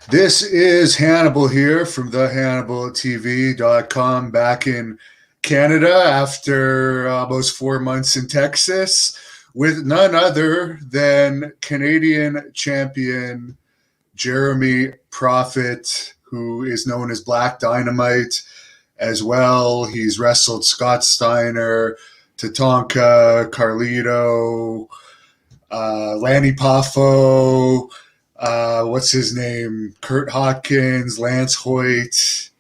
This is Hannibal here from thehannibaltv.com back in Canada after almost 4 months in Texas with none other than Canadian champion Jeremy Prophet, who is known as Black Dynamite as well. He's wrestled Scott Steiner, Tatanka, Carlito, Lanny Poffo, what's his name? Kurt Hawkins, Lance Hoyt.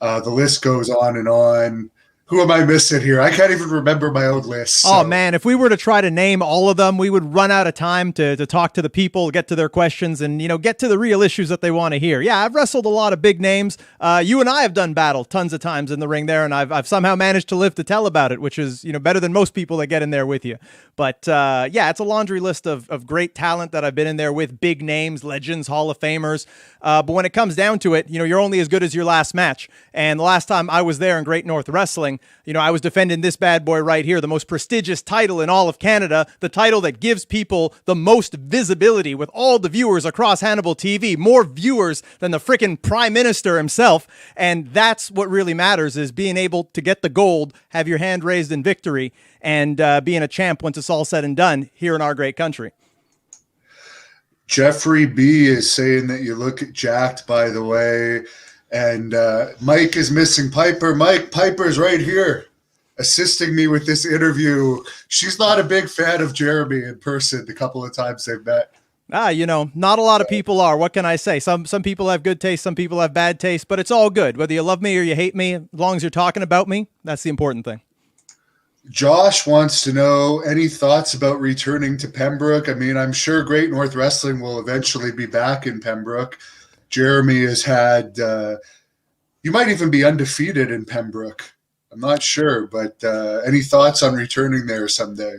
The list goes on and on. Who am I missing here? I can't even remember my own list. So. Oh, man, if we were to try to name all of them, we would run out of time to talk to the people, get to their questions, and, get to the real issues that they want to hear. Yeah, I've wrestled a lot of big names. You and I have done battle tons of times in the ring there, and I've somehow managed to live to tell about it, which is, better than most people that get in there with you. But, yeah, it's a laundry list of great talent that I've been in there with, big names, legends, Hall of Famers. But when it comes down to it, you're only as good as your last match. And the last time I was there in Great North Wrestling, I was defending this bad boy right here, the most prestigious title in all of Canada, the title that gives people the most visibility with all the viewers across Hannibal TV, more viewers than the frickin' Prime Minister himself. And that's what really matters, is being able to get the gold, have your hand raised in victory, and being a champ once it's all said and done here in our great country. Jeffrey B is saying that you look jacked, by the way. And Mike is missing Piper. Mike, Piper's right here assisting me with this interview. She's not a big fan of Jeremy in person the couple of times they've met. Not a lot of people are. What can I say? Some people have good taste, some people have bad taste, but it's all good. Whether you love me or you hate me, as long as you're talking about me, that's the important thing. Josh wants to know any thoughts about returning to Pembroke. I mean, I'm sure Great North Wrestling will eventually be back in Pembroke. Jeremy has had, you might even be undefeated in Pembroke. I'm not sure, but any thoughts on returning there someday?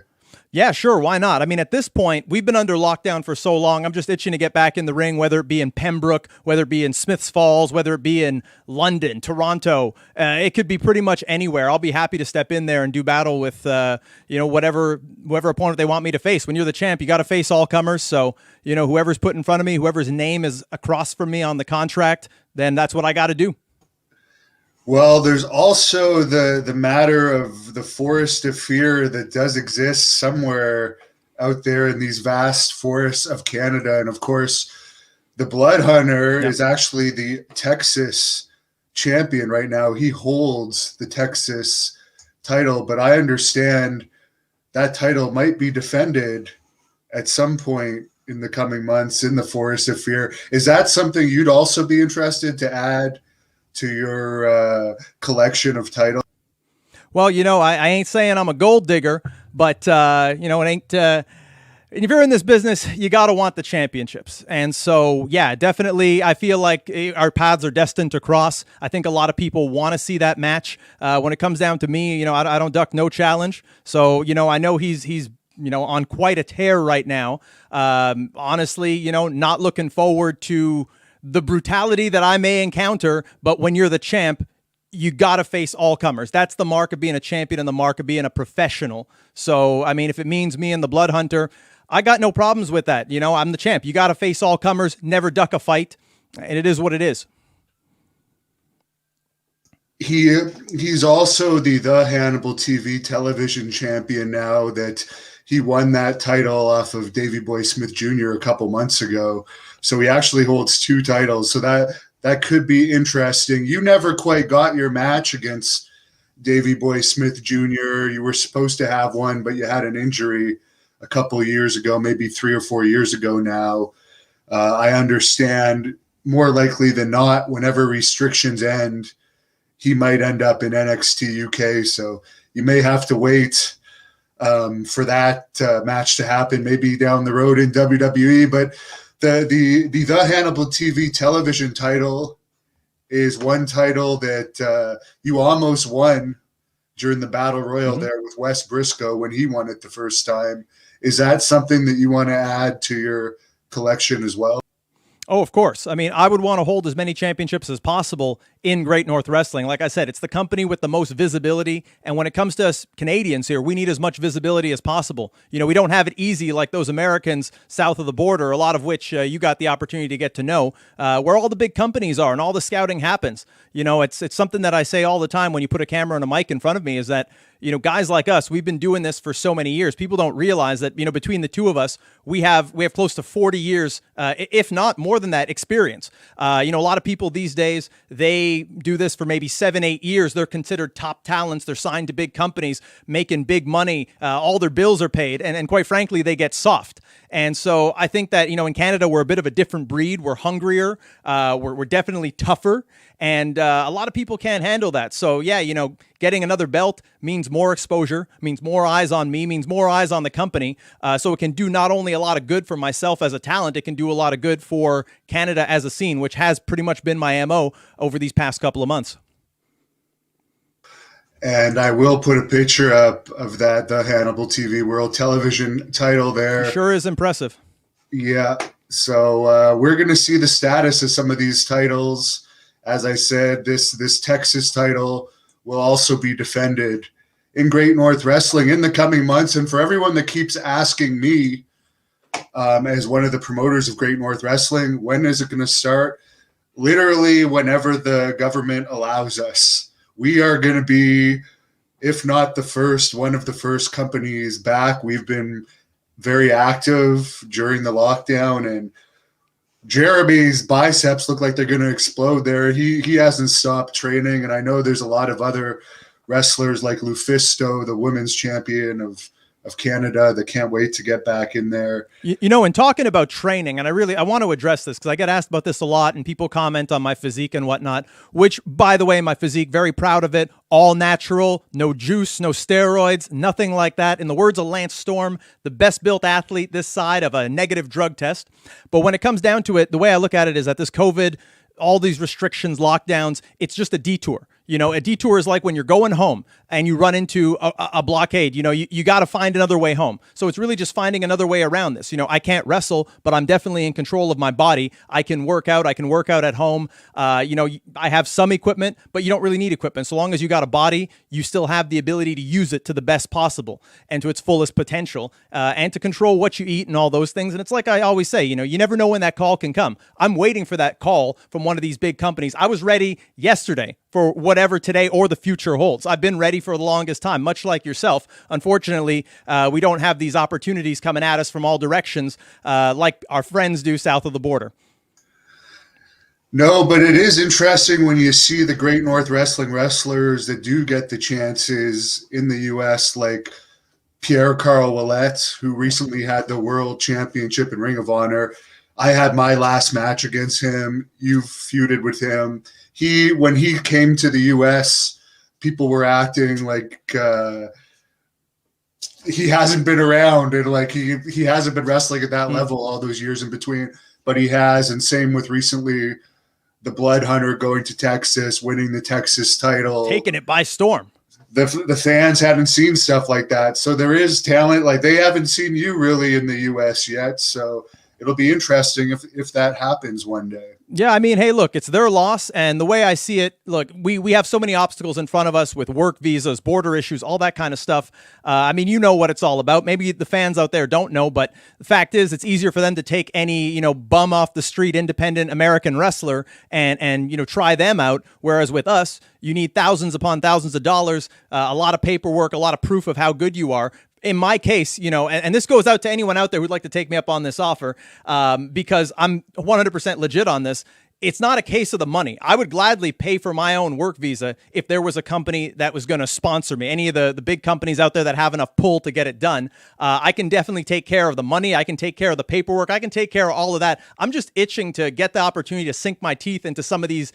Yeah, sure. Why not? I mean, at this point, we've been under lockdown for so long. I'm just itching to get back in the ring, whether it be in Pembroke, whether it be in Smiths Falls, whether it be in London, Toronto. It could be pretty much anywhere. I'll be happy to step in there and do battle with, whoever opponent they want me to face. When you're the champ, you got to face all comers. So, whoever's put in front of me, whoever's name is across from me on the contract, then that's what I got to do. Well, there's also the matter of the forest of fear that does exist somewhere out there in these vast forests of Canada. And of course, the Blood Hunter is actually the Texas champion right now. He holds the Texas title, but I understand that title might be defended at some point in the coming months in the forest of fear. Is that something you'd also be interested to add to your collection of titles? Well, I ain't saying I'm a gold digger, but, it ain't, if you're in this business, you got to want the championships. And so, yeah, definitely, I feel like our paths are destined to cross. I think a lot of people want to see that match. When it comes down to me, I don't duck no challenge. So, I know he's on quite a tear right now. Honestly, not looking forward to the brutality that I may encounter, but when you're the champ, you got to face all comers. That's the mark of being a champion and the mark of being a professional. So, I mean, if it means me and the Blood Hunter, I got no problems with that. I'm the champ. You got to face all comers, never duck a fight, and it is what it is. He's also the Hannibal TV television champion now that he won that title off of Davey Boy Smith Jr. a couple months ago. So he actually holds two titles. So that could be interesting. You never quite got your match against Davey Boy Smith Jr. You were supposed to have one, but you had an injury a couple of years ago, maybe 3 or 4 years ago now. I understand more likely than not, whenever restrictions end, he might end up in NXT UK. So you may have to wait for that match to happen, maybe down the road in WWE. But the Hannibal TV television title is one title that you almost won during the Battle Royal there with Wes Briscoe when he won it the first time. Is that something that you want to add to your collection as well? Oh, of course. I mean, I would want to hold as many championships as possible in Great North Wrestling. Like I said, it's the company with the most visibility. And when it comes to us Canadians here, we need as much visibility as possible. You know, we don't have it easy like those Americans south of the border, a lot of which you got the opportunity to get to know, where all the big companies are and all the scouting happens. You know, it's something that I say all the time when you put a camera and a mic in front of me is that, you know, guys like us, we've been doing this for so many years. People don't realize that, you know, between the two of us, we have close to 40 years, if not more than that, experience. You know, a lot of people these days, they do this for maybe 7-8 years. They're considered top talents. They're signed to big companies, making big money. All their bills are paid. And quite frankly, they get soft. And so I think that, you know, in Canada, we're a bit of a different breed. We're hungrier. We're definitely tougher. And a lot of people can't handle that. So, yeah, you know, getting another belt means more exposure, means more eyes on me, means more eyes on the company. So it can do not only a lot of good for myself as a talent, it can do a lot of good for Canada as a scene, which has pretty much been my MO over these past couple of months. And I will put a picture up of the Hannibal TV World Television title there. It sure is impressive. Yeah. So we're going to see the status of some of these titles. As I said, this Texas title will also be defended in Great North Wrestling in the coming months. And for everyone that keeps asking me, as one of the promoters of Great North Wrestling, when is it going to start? Literally whenever the government allows us. We are going to be, if not the first, one of the first companies back. We've been very active during the lockdown, and Jeremy's biceps look like they're going to explode there. He hasn't stopped training, and I know there's a lot of other wrestlers like Lufisto, the women's champion of Canada, that can't wait to get back in there. You know, in talking about training, and I want to address this because I get asked about this a lot, and people comment on my physique and whatnot, which, by the way, my physique, very proud of it, all natural, no juice, no steroids, nothing like that. In the words of Lance Storm, the best built athlete this side of a negative drug test. But when it comes down to it, the way I look at it is that this COVID, all these restrictions, lockdowns, it's just a detour. You know, a detour is like when you're going home and you run into a blockade. You know, you got to find another way home. So it's really just finding another way around this. You know, I can't wrestle, but I'm definitely in control of my body. I can work out. I can work out at home. You know, I have some equipment, but you don't really need equipment. So long as you got a body, you still have the ability to use it to the best possible and to its fullest potential, and to control what you eat and all those things. And it's like I always say, you know, you never know when that call can come. I'm waiting for that call from one of these big companies. I was ready yesterday for whatever today or the future holds. I've been ready for the longest time, much like yourself. Unfortunately, we don't have these opportunities coming at us from all directions like our friends do south of the border. No, but it is interesting when you see the Great North Wrestling wrestlers that do get the chances in the U.S., like Pierre Carl Ouellette, who recently had the World Championship in Ring of Honor. I had my last match against him. You've feuded with him. When he came to the U.S., people were acting like he hasn't been around and like he hasn't been wrestling at that level all those years in between, but he has. And same with recently the Blood Hunter going to Texas, winning the Texas title. Taking it by storm. The fans hadn't seen stuff like that. So there is talent. Like they haven't seen you really in the U.S. yet. So it'll be interesting if that happens one day. Yeah, I mean, hey, look, it's their loss. And the way I see it, look, we have so many obstacles in front of us with work visas, border issues, all that kind of stuff. I mean, you know what it's all about. Maybe the fans out there don't know, but the fact is it's easier for them to take any, you know, bum off the street, independent American wrestler and you know, try them out. Whereas with us, you need thousands upon thousands of dollars, a lot of paperwork, a lot of proof of how good you are. In my case, you know, and this goes out to anyone out there who'd like to take me up on this offer, because I'm 100% legit on this. It's not a case of the money. I would gladly pay for my own work visa if there was a company that was going to sponsor me. Any of the big companies out there that have enough pull to get it done. I can definitely take care of the money. I can take care of the paperwork. I can take care of all of that. I'm just itching to get the opportunity to sink my teeth into some of these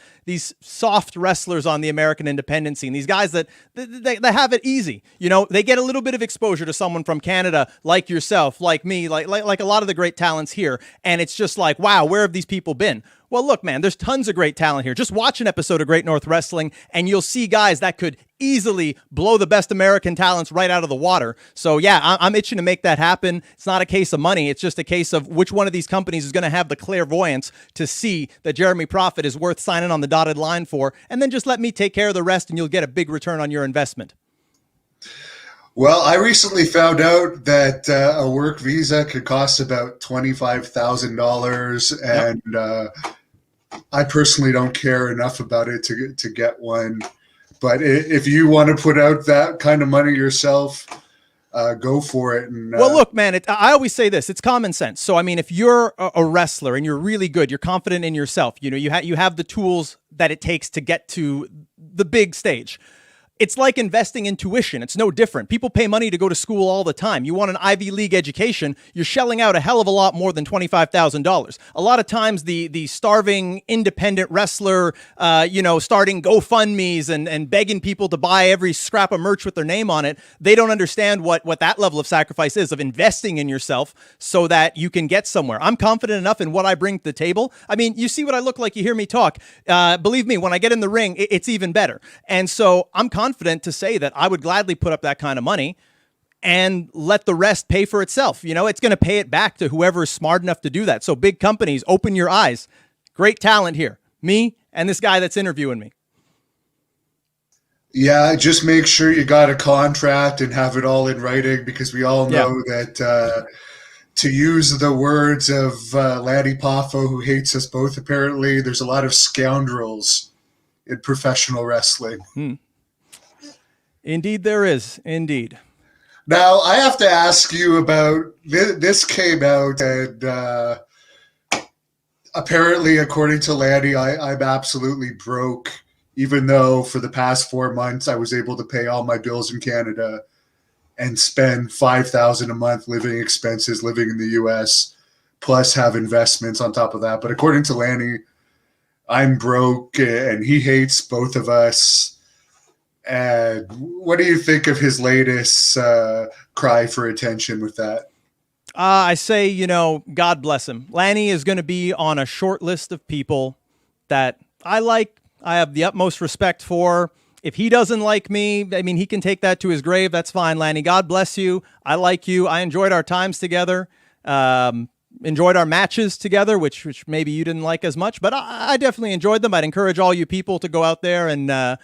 soft wrestlers on the American independent scene. These guys that they have it easy. You know, they get a little bit of exposure to someone from Canada, like yourself, like me, like a lot of the great talents here. And it's just like, wow, where have these people been? Well, look, man, there's tons of great talent here. Just watch an episode of Great North Wrestling and you'll see guys that could easily blow the best American talents right out of the water. So yeah, I'm itching to make that happen. It's not a case of money. It's just a case of which one of these companies is going to have the clairvoyance to see that Jeremy Prophet is worth signing on the dotted line for. And then just let me take care of the rest and you'll get a big return on your investment. Well, I recently found out that a work visa could cost about $25,000, and I personally don't care enough about it to get one. But if you want to put out that kind of money yourself, go for it. And, well, look, man, I always say this, it's common sense. So, I mean, if you're a wrestler and you're really good, you're confident in yourself, you know, you have the tools that it takes to get to the big stage. It's like investing in tuition. It's no different. People pay money to go to school all the time. You want an Ivy League education, you're shelling out a hell of a lot more than $25,000. A lot of times the starving independent wrestler, starting GoFundMes and begging people to buy every scrap of merch with their name on it, they don't understand what that level of sacrifice is, of investing in yourself so that you can get somewhere. I'm confident enough in what I bring to the table. I mean, you see what I look like, you hear me talk. Believe me, when I get in the ring, it's even better. And so I'm confident to say that I would gladly put up that kind of money and let the rest pay for itself. You know, it's going to pay it back to whoever is smart enough to do that. So big companies, open your eyes. Great talent here. Me and this guy that's interviewing me. Yeah, just make sure you got a contract and have it all in writing, because we all know that to use the words of Lanny Poffo, who hates us both apparently, there's a lot of scoundrels in professional wrestling. Indeed, there is. Indeed. Now, I have to ask you about this. Came out, and apparently, according to Lanny, I'm absolutely broke, even though for the past 4 months I was able to pay all my bills in Canada and spend $5,000 a month living expenses, living in the U.S., plus have investments on top of that. But according to Lanny, I'm broke, and he hates both of us. And what do you think of his latest cry for attention with that? I say, God bless him. Lanny is going to be on a short list of people that I like, I have the utmost respect for. If he doesn't like me, I mean, he can take that to his grave. That's fine, Lanny. God bless you. I like you. I enjoyed our times together. Enjoyed our matches together, which maybe you didn't like as much, but I definitely enjoyed them. I'd encourage all you people to go out there and,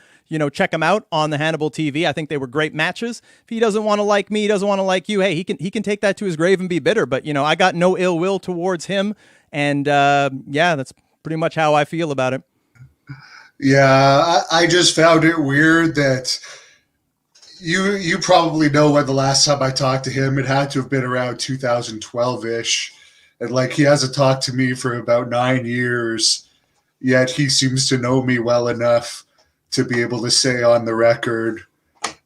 check them out on the Hannibal TV. I think they were great matches. If he doesn't want to like me, he doesn't want to like you, hey, he can take that to his grave and be bitter. But, I got no ill will towards him. And, that's pretty much how I feel about it. Yeah, I just found it weird that you probably know when the last time I talked to him, it had to have been around 2012-ish. And he hasn't talked to me for about 9 years, yet he seems to know me well enough to be able to say on the record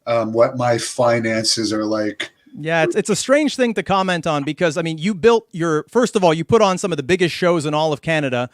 what my finances are like. Yeah, it's a strange thing to comment on because, I mean, first of all, you put on some of the biggest shows in all of Canada,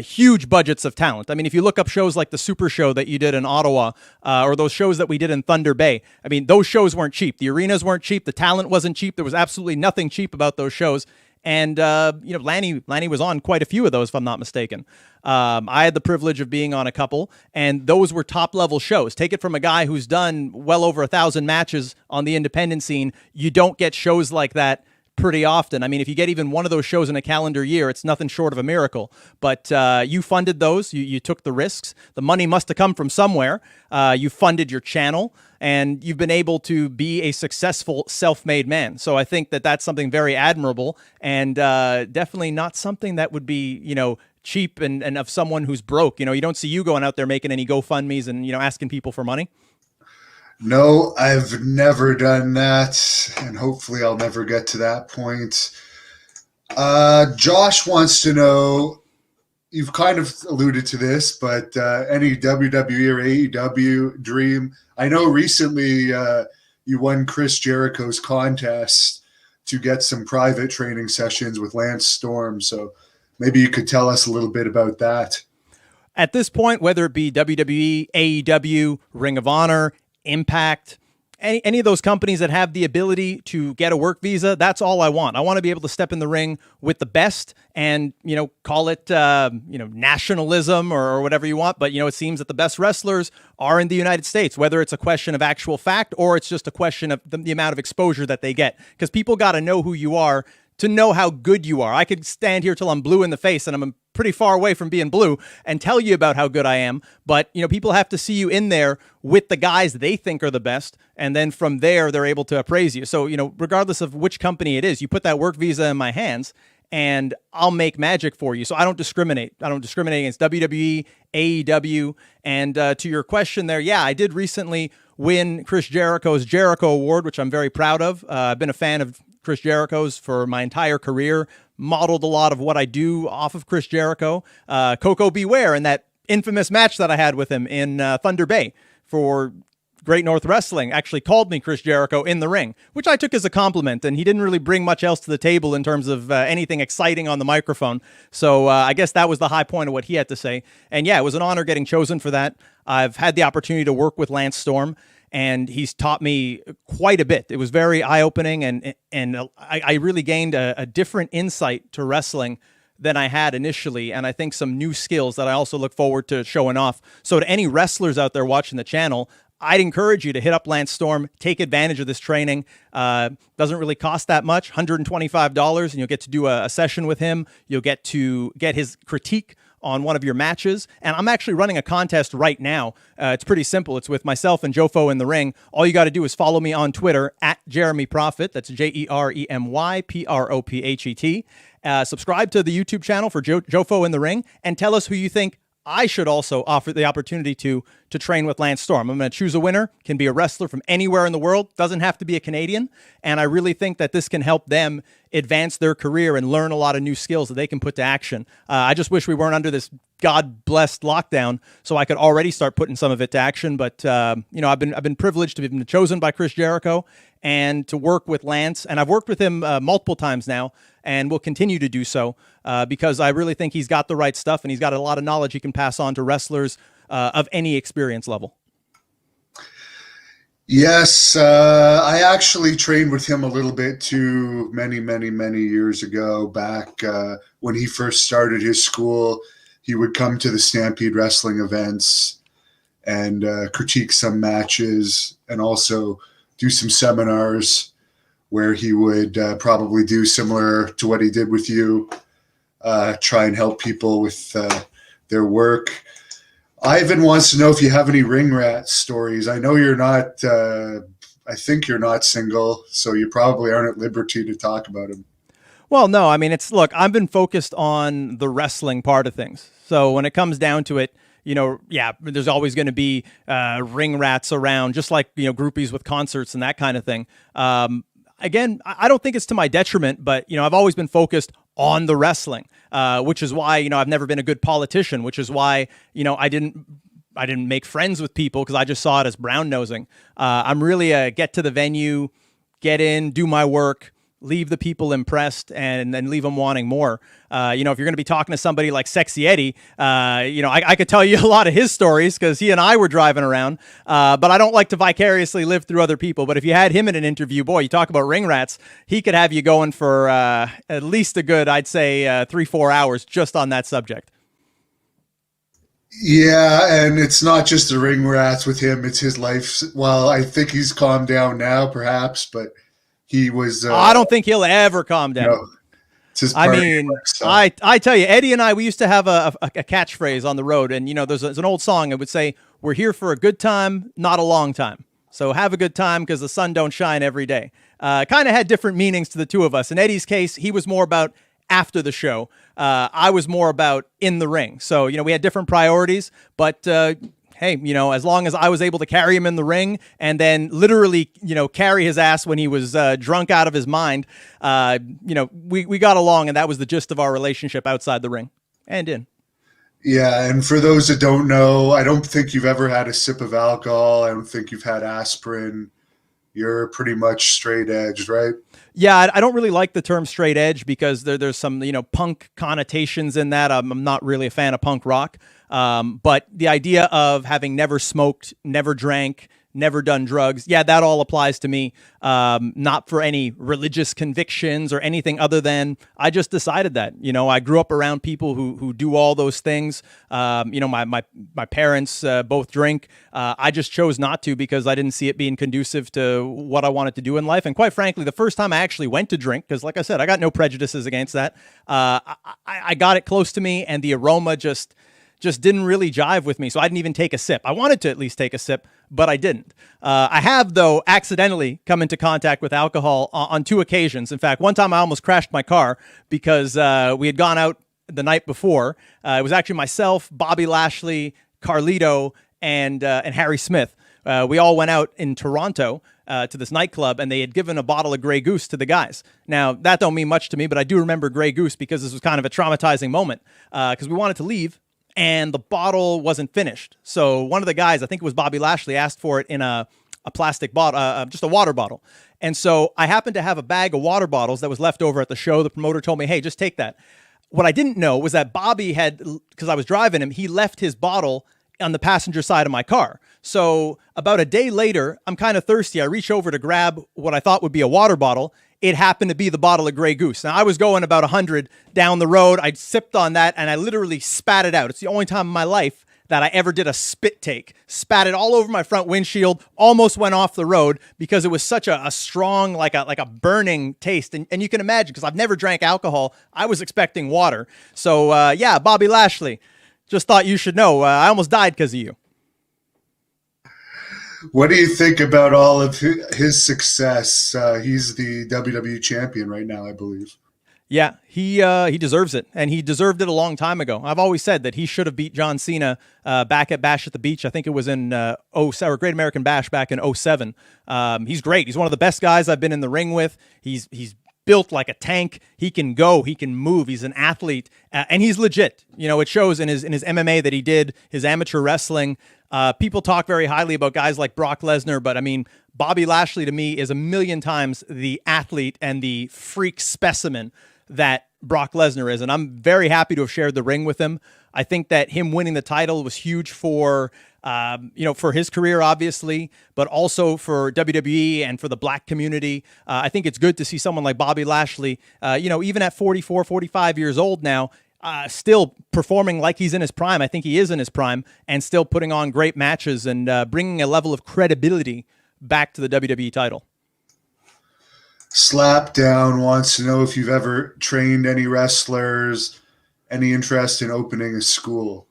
huge budgets of talent. I mean, if you look up shows like the Super Show that you did in Ottawa, or those shows that we did in Thunder Bay, I mean, those shows weren't cheap. The arenas weren't cheap. The talent wasn't cheap. There was absolutely nothing cheap about those shows. And, Lanny was on quite a few of those, if I'm not mistaken. I had the privilege of being on a couple, and those were top level shows. Take it from a guy who's done well over 1,000 matches on the independent scene. You don't get shows like that pretty often. I mean, if you get even one of those shows in a calendar year, it's nothing short of a miracle. But you funded those. You took the risks. The money must have come from somewhere. You funded your channel, and you've been able to be a successful self-made man. So I think that that's something very admirable, and definitely not something that would be, cheap and of someone who's broke. You don't see you going out there making any GoFundMes and, asking people for money. No, I've never done that, and hopefully I'll never get to that point. Josh wants to know, you've kind of alluded to this, but any WWE or AEW dream? I know recently you won Chris Jericho's contest to get some private training sessions with Lance Storm, so maybe you could tell us a little bit about that. At this point, whether it be WWE, AEW, Ring of Honor, Impact, any of those companies that have the ability to get a work visa, that's all I want. I want to be able to step in the ring with the best and, call it, nationalism or whatever you want. But, it seems that the best wrestlers are in the United States, whether it's a question of actual fact or it's just a question of the amount of exposure that they get, because people got to know who you are to know how good you are. I could stand here till I'm blue in the face, and I'm pretty far away from being blue, and tell you about how good I am. But, people have to see you in there with the guys they think are the best. And then from there, they're able to appraise you. So, regardless of which company it is, you put that work visa in my hands and I'll make magic for you. So I don't discriminate. I don't discriminate against WWE, AEW. And to your question there, yeah, I did recently win Chris Jericho's Jericho Award, which I'm very proud of. I've been a fan of Chris Jericho's for my entire career, modeled a lot of what I do off of Chris Jericho. Coco Beware and that infamous match that I had with him in Thunder Bay for Great North Wrestling actually called me Chris Jericho in the ring, which I took as a compliment, and he didn't really bring much else to the table in terms of anything exciting on the microphone. So I guess that was the high point of what he had to say. And yeah, it was an honor getting chosen for that. I've had the opportunity to work with Lance Storm, and he's taught me quite a bit. It was very eye-opening, and I really gained a different insight to wrestling than I had initially, and I think some new skills that I also look forward to showing off. So to any wrestlers out there watching the channel, I'd encourage you to hit up Lance Storm, take advantage of this training. Doesn't really cost that much, $125, and you'll get to do a session with him. You'll get to get his critique on one of your matches. And I'm actually running a contest right now. It's pretty simple. It's with myself and Jofo in the ring. All you got to do is follow me on Twitter at Jeremy Prophet. That's JeremyProphet. Subscribe to the YouTube channel for Jofo in the ring, and tell us who you think I should also offer the opportunity to train with Lance Storm. I'm going to choose a winner. Can be a wrestler from anywhere in the world. Doesn't have to be a Canadian. And I really think that this can help them advance their career and learn a lot of new skills that they can put to action. I just wish we weren't under this God-blessed lockdown so I could already start putting some of it to action. But, I've been privileged to have been chosen by Chris Jericho and to work with Lance. And I've worked with him multiple times now and will continue to do so because I really think he's got the right stuff and he's got a lot of knowledge he can pass on to wrestlers of any experience level. Yes, I actually trained with him a little bit too many, many, many years ago. Back when he first started his school, he would come to the Stampede Wrestling events and critique some matches and also do some seminars where he would probably do similar to what he did with you, try and help people with their work. Ivan wants to know if you have any ring rat stories. I know you're not, I think you're not single, so you probably aren't at liberty to talk about them. Well, no, I mean, look, I've been focused on the wrestling part of things. So when it comes down to it, there's always going to be ring rats around, just like, groupies with concerts and that kind of thing. Again, I don't think it's to my detriment, but, I've always been focused on the wrestling, which is why, I've never been a good politician, which is why, I didn't make friends with people because I just saw it as brown nosing. I'm really a get to the venue, get in, do my work, leave the people impressed, and then leave them wanting more. If you're going to be talking to somebody like Sexy Eddie, I could tell you a lot of his stories because he and I were driving around, but I don't like to vicariously live through other people. But if you had him in an interview, boy, you talk about ring rats, he could have you going for at least a good, I'd say 3-4 hours just on that subject. Yeah, and it's not just the ring rats with him, it's his life. Well, I think he's calmed down now, perhaps, but he was. I don't think he'll ever calm down. I tell you, Eddie and I, we used to have a catchphrase on the road, and there's an old song. It would say, "We're here for a good time, not a long time. So have a good time because the sun don't shine every day." Kind of had different meanings to the two of us. In Eddie's case, he was more about after the show. I was more about in the ring. So we had different priorities, but. Hey, as long as I was able to carry him in the ring and then literally, carry his ass when he was drunk out of his mind, we got along, and that was the gist of our relationship outside the ring and in. Yeah, and for those that don't know, I don't think you've ever had a sip of alcohol. I don't think you've had aspirin. You're pretty much straight edge, right? Yeah, I don't really like the term straight edge because there's some, punk connotations in that. I'm not really a fan of punk rock. But the idea of having never smoked, never drank, never done drugs. Yeah, that all applies to me. Not for any religious convictions or anything other than I just decided that. I grew up around people who do all those things. My parents both drink. I just chose not to because I didn't see it being conducive to what I wanted to do in life. And quite frankly, the first time I actually went to drink, because like I said, I got no prejudices against that. I got it close to me, and the aroma just didn't really jive with me. So I didn't even take a sip. I wanted to at least take a sip, but I didn't. I have, though, accidentally come into contact with alcohol on 2 occasions. In fact, one time I almost crashed my car because we had gone out the night before. It was actually myself, Bobby Lashley, Carlito, and Harry Smith. We all went out in Toronto to this nightclub, and they had given a bottle of Grey Goose to the guys. Now, that don't mean much to me, but I do remember Grey Goose because this was kind of a traumatizing moment because we wanted to leave, and the bottle wasn't finished. So one of the guys, I think it was Bobby Lashley, asked for it in a plastic bottle, just a water bottle. And so I happened to have a bag of water bottles that was left over at the show. The promoter told me, hey, just take that. What I didn't know was that Bobby had, because I was driving him, he left his bottle on the passenger side of my car. So about a day later, I'm kind of thirsty. I reach over to grab what I thought would be a water bottle. It happened to be the bottle of Grey Goose. Now, I was going about 100 down the road. I sipped on that, and I literally spat it out. It's the only time in my life that I ever did a spit take. Spat it all over my front windshield, almost went off the road because it was such a strong, like a burning taste. And you can imagine, because I've never drank alcohol, I was expecting water. So, yeah, Bobby Lashley, just thought you should know. I almost died because of you. What do you think about all of his success? He's the WWE champion right now, I believe. Yeah, he deserves it, and he deserved it a long time ago. I've always said that he should have beat John Cena back at Bash at the Beach. I think it was in or Great American Bash back in 07. He's great. He's one of the best guys I've been in the ring with. He's built like a tank. He can go. He can move. He's an athlete, and he's legit. It shows in his MMA that he did, his amateur wrestling. People talk very highly about guys like Brock Lesnar, but I mean, Bobby Lashley to me is a million times the athlete and the freak specimen that Brock Lesnar is. And I'm very happy to have shared the ring with him. I think that him winning the title was huge for his career, obviously, but also for WWE and for the black community. I think it's good to see someone like Bobby Lashley, even at 44, 45 years old now, still performing like he's in his prime. I think he is in his prime, and still putting on great matches and bringing a level of credibility back to the WWE title. Slapdown wants to know if you've ever trained any wrestlers, any interest in opening a school.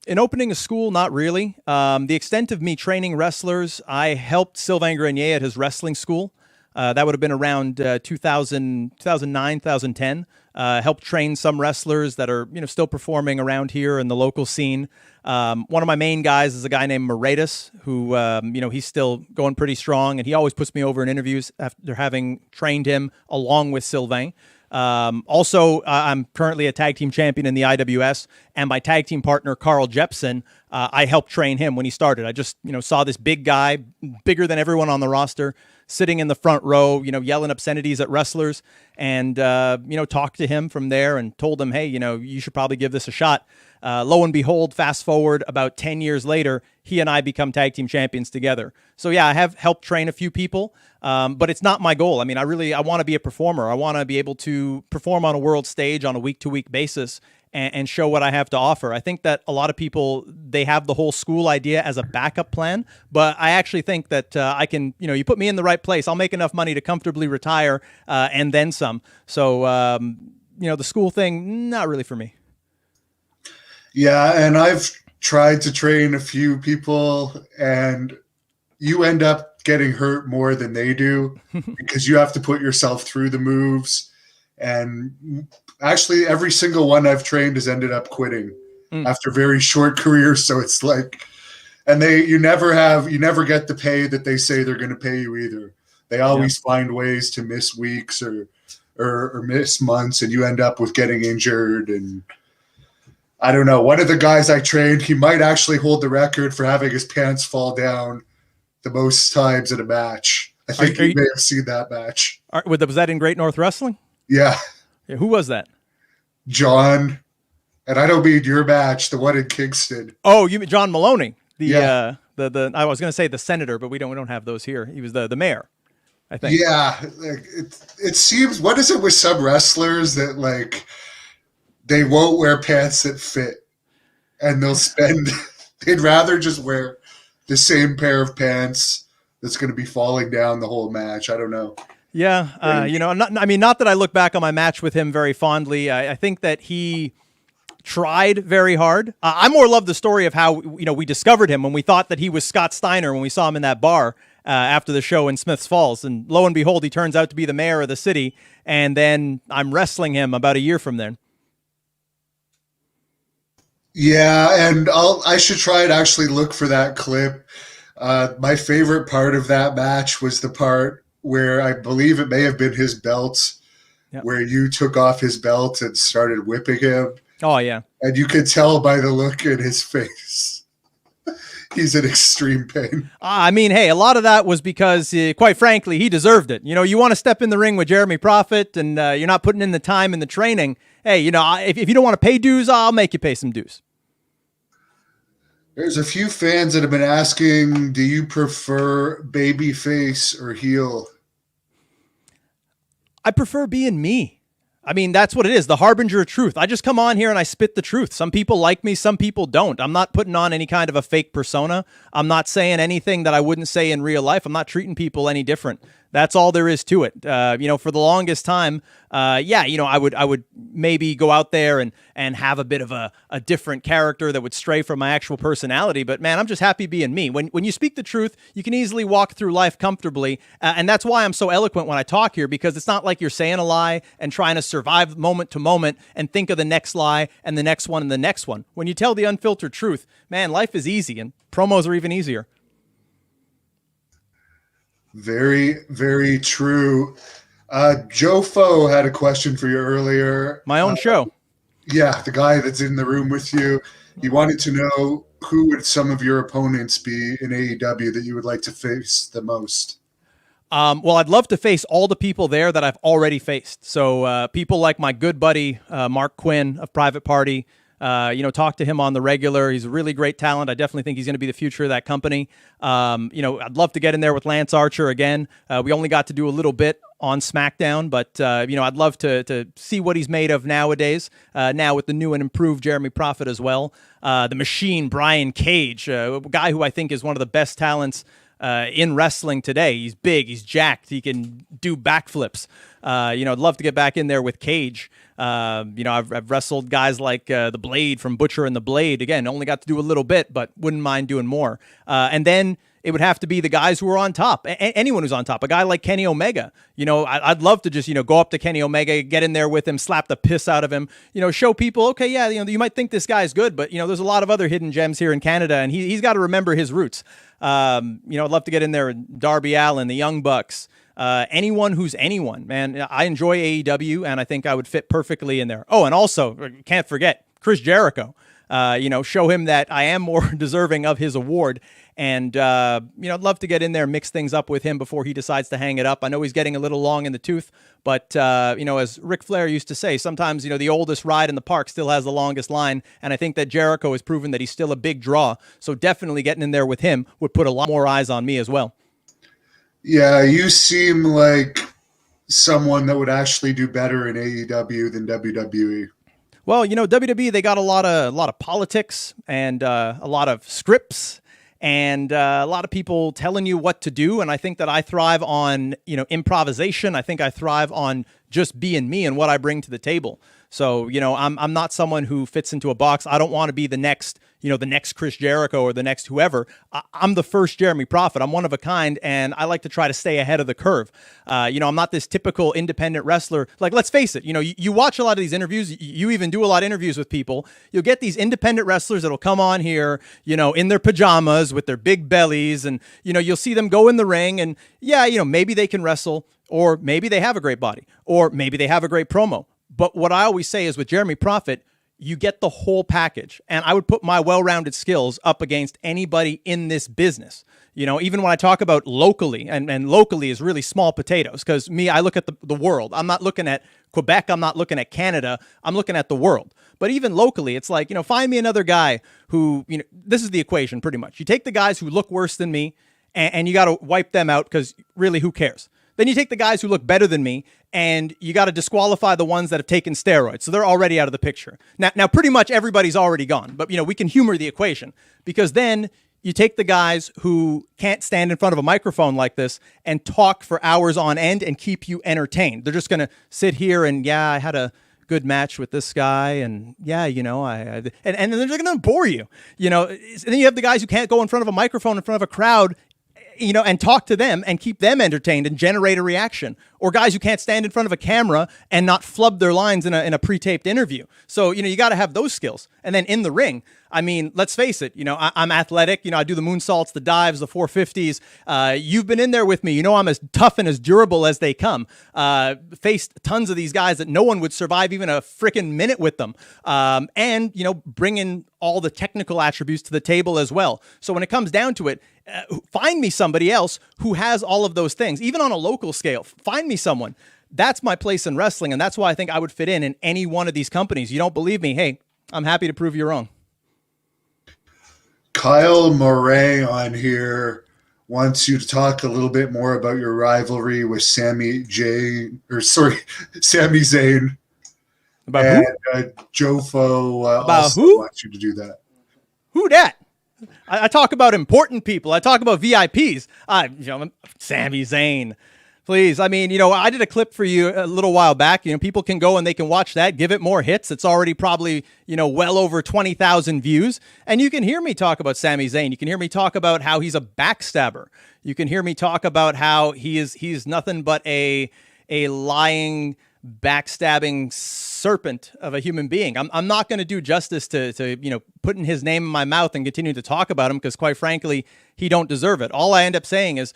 In opening a school, not really. The extent of me training wrestlers, I helped Sylvain Grenier at his wrestling school. That would have been around 2009, 2010. Helped train some wrestlers that are, still performing around here in the local scene. One of my main guys is a guy named Moretus, who, he's still going pretty strong, and he always puts me over in interviews after having trained him along with Sylvain. Also, I'm currently a tag team champion in the IWS, and my tag team partner, Carl Jepsen, I helped train him when he started. I just, saw this big guy, bigger than everyone on the roster, sitting in the front row, yelling obscenities at wrestlers, and, talked to him from there and told him, hey, you should probably give this a shot. Lo and behold, fast forward about 10 years later, he and I become tag team champions together. So yeah, I have helped train a few people, but it's not my goal. I mean, I want to be a performer. I want to be able to perform on a world stage on a week-to-week basis and show what I have to offer. I think that a lot of people, they have the whole school idea as a backup plan, but I actually think that I can, you put me in the right place, I'll make enough money to comfortably retire and then some. So, the school thing, not really for me. Yeah, and I've tried to train a few people, and you end up getting hurt more than they do because you have to put yourself through the moves. And actually, every single one I've trained has ended up quitting after very short careers. So it's like, and you never get the pay that they say they're going to pay you either. They always find ways to miss weeks or miss months, and you end up with getting injured. And I don't know. One of the guys I trained, he might actually hold the record for having his pants fall down the most times in a match. I think you may have seen that match. Was that in Great North Wrestling? Yeah. Who was that? John. And I don't mean your match, the one in Kingston. Oh, you mean John Maloney, the The I was going to say the senator, but we don't have those here. He was the mayor, I think. Yeah, like it seems. What is it with some wrestlers that like they won't wear pants that fit, and they'll spend. They'd rather just wear the same pair of pants that's going to be falling down the whole match. I don't know. Yeah, not that I look back on my match with him very fondly. I think that he tried very hard. I more love the story of how we discovered him when we thought that he was Scott Steiner when we saw him in that bar after the show in Smiths Falls, and lo and behold, he turns out to be the mayor of the city. And then I'm wrestling him about a year from then. Yeah, and I should try and actually look for that clip. My favorite part of that match was the part where I believe it may have been his belt, where you took off his belt and started whipping him. Oh, yeah. And you could tell by the look in his face. He's in extreme pain. I mean, hey, a lot of that was because, quite frankly, he deserved it. You want to step in the ring with Jeremy Prophet and you're not putting in the time and the training. Hey, if you don't want to pay dues, I'll make you pay some dues. There's a few fans that have been asking, do you prefer babyface or heel? I prefer being me. I mean, that's what it is, the harbinger of truth. I just come on here and I spit the truth. Some people like me, some people don't. I'm not putting on any kind of a fake persona. I'm not saying anything that I wouldn't say in real life. I'm not treating people any different. That's all there is to it. For the longest time, I would maybe go out there and have a bit of a different character that would stray from my actual personality. But man, I'm just happy being me. When you speak the truth, you can easily walk through life comfortably. And that's why I'm so eloquent when I talk here, because it's not like you're saying a lie and trying to survive moment to moment and think of the next lie and the next one and the next one. When you tell the unfiltered truth, man, life is easy and promos are even easier. Very, very true. Joe Foe had a question for you earlier. My own show. Yeah, the guy that's in the room with you. He wanted to know who would some of your opponents be in AEW that you would like to face the most? Well, I'd love to face all the people there that I've already faced. So people like my good buddy, Mark Quinn of Private Party. Talk to him on the regular. He's a really great talent. I definitely think he's going to be the future of that company. I'd love to get in there with Lance Archer again. We only got to do a little bit on SmackDown, but, I'd love to see what he's made of nowadays, now with the new and improved Jeremy Prophet as well. The Machine, Brian Cage, a guy who I think is one of the best talents in wrestling today. He's big, he's jacked, he can do backflips. I'd love to get back in there with Cage. I've wrestled guys like the Blade from Butcher and the Blade. Again, only got to do a little bit, but wouldn't mind doing more. And then it would have to be the guys who are on top. Anyone who's on top. A guy like Kenny Omega. I'd love to just, go up to Kenny Omega, get in there with him, slap the piss out of him, show people, okay, yeah, you might think this guy's good, but, there's a lot of other hidden gems here in Canada, and he's got to remember his roots. I'd love to get in there with Darby Allin, the Young Bucks, anyone who's anyone, man. I enjoy AEW, and I think I would fit perfectly in there. Oh, and also, can't forget, Chris Jericho. Show him that I am more deserving of his award. And, I'd love to get in there, mix things up with him before he decides to hang it up. I know he's getting a little long in the tooth, but, as Ric Flair used to say, sometimes, the oldest ride in the park still has the longest line. And I think that Jericho has proven that he's still a big draw. So definitely getting in there with him would put a lot more eyes on me as well. Yeah, you seem like someone that would actually do better in AEW than WWE. Well, WWE, they got a lot of politics and a lot of scripts and a lot of people telling you what to do. And I think that I thrive on, improvisation. I think I thrive on just being me and what I bring to the table. So, I'm not someone who fits into a box. I don't want to be the next, the next Chris Jericho or the next whoever. I'm the first Jeremy Prophet. I'm one of a kind, and I like to try to stay ahead of the curve. I'm not this typical independent wrestler. Like, let's face it, you watch a lot of these interviews. You even do a lot of interviews with people. You'll get these independent wrestlers that'll come on here, in their pajamas with their big bellies, and, you'll see them go in the ring, and maybe they can wrestle, or maybe they have a great body, or maybe they have a great promo. But what I always say is with Jeremy Prophet, you get the whole package. And I would put my well-rounded skills up against anybody in this business. Even when I talk about locally, and locally is really small potatoes, because I look at the world. I'm not looking at Quebec. I'm not looking at Canada. I'm looking at the world. But even locally, it's like, find me another guy who, this is the equation pretty much. You take the guys who look worse than me and you got to wipe them out because really, who cares? Then you take the guys who look better than me and you got to disqualify the ones that have taken steroids. So they're already out of the picture. Now pretty much everybody's already gone, but we can humor the equation because then you take the guys who can't stand in front of a microphone like this and talk for hours on end and keep you entertained. They're just going to sit here and, I had a good match with this guy and and then they're going to bore you, and then you have the guys who can't go in front of a microphone in front of a crowd and talk to them and keep them entertained and generate a reaction, or guys who can't stand in front of a camera and not flub their lines in a pre-taped interview. So, you got to have those skills. And then in the ring, I mean, let's face it, I'm athletic, I do the moonsaults, the dives, the 450s. You've been in there with me. I'm as tough and as durable as they come. Faced tons of these guys that no one would survive even a freaking minute with them. And bring in all the technical attributes to the table as well. So when it comes down to it, find me somebody else who has all of those things, even on a local scale. Find me someone. That's my place in wrestling, and that's why I think I would fit in any one of these companies. You don't believe me? Hey, I'm happy to prove you wrong. Kyle Moray on here wants you to talk a little bit more about your rivalry with Sami Zayn. About and, who? Jofo about also who? wants you to do that. Who dat? I talk about important people. I talk about VIPs. Sami Zayn. Please. I mean, I did a clip for you a little while back. People can go and they can watch that, give it more hits. It's already probably, well over 20,000 views. And you can hear me talk about Sami Zayn. You can hear me talk about how he's a backstabber. You can hear me talk about how he's nothing but a lying, backstabbing serpent of a human being. I'm not going to do justice to putting his name in my mouth and continue to talk about him because, quite frankly, he don't deserve it. All I end up saying is,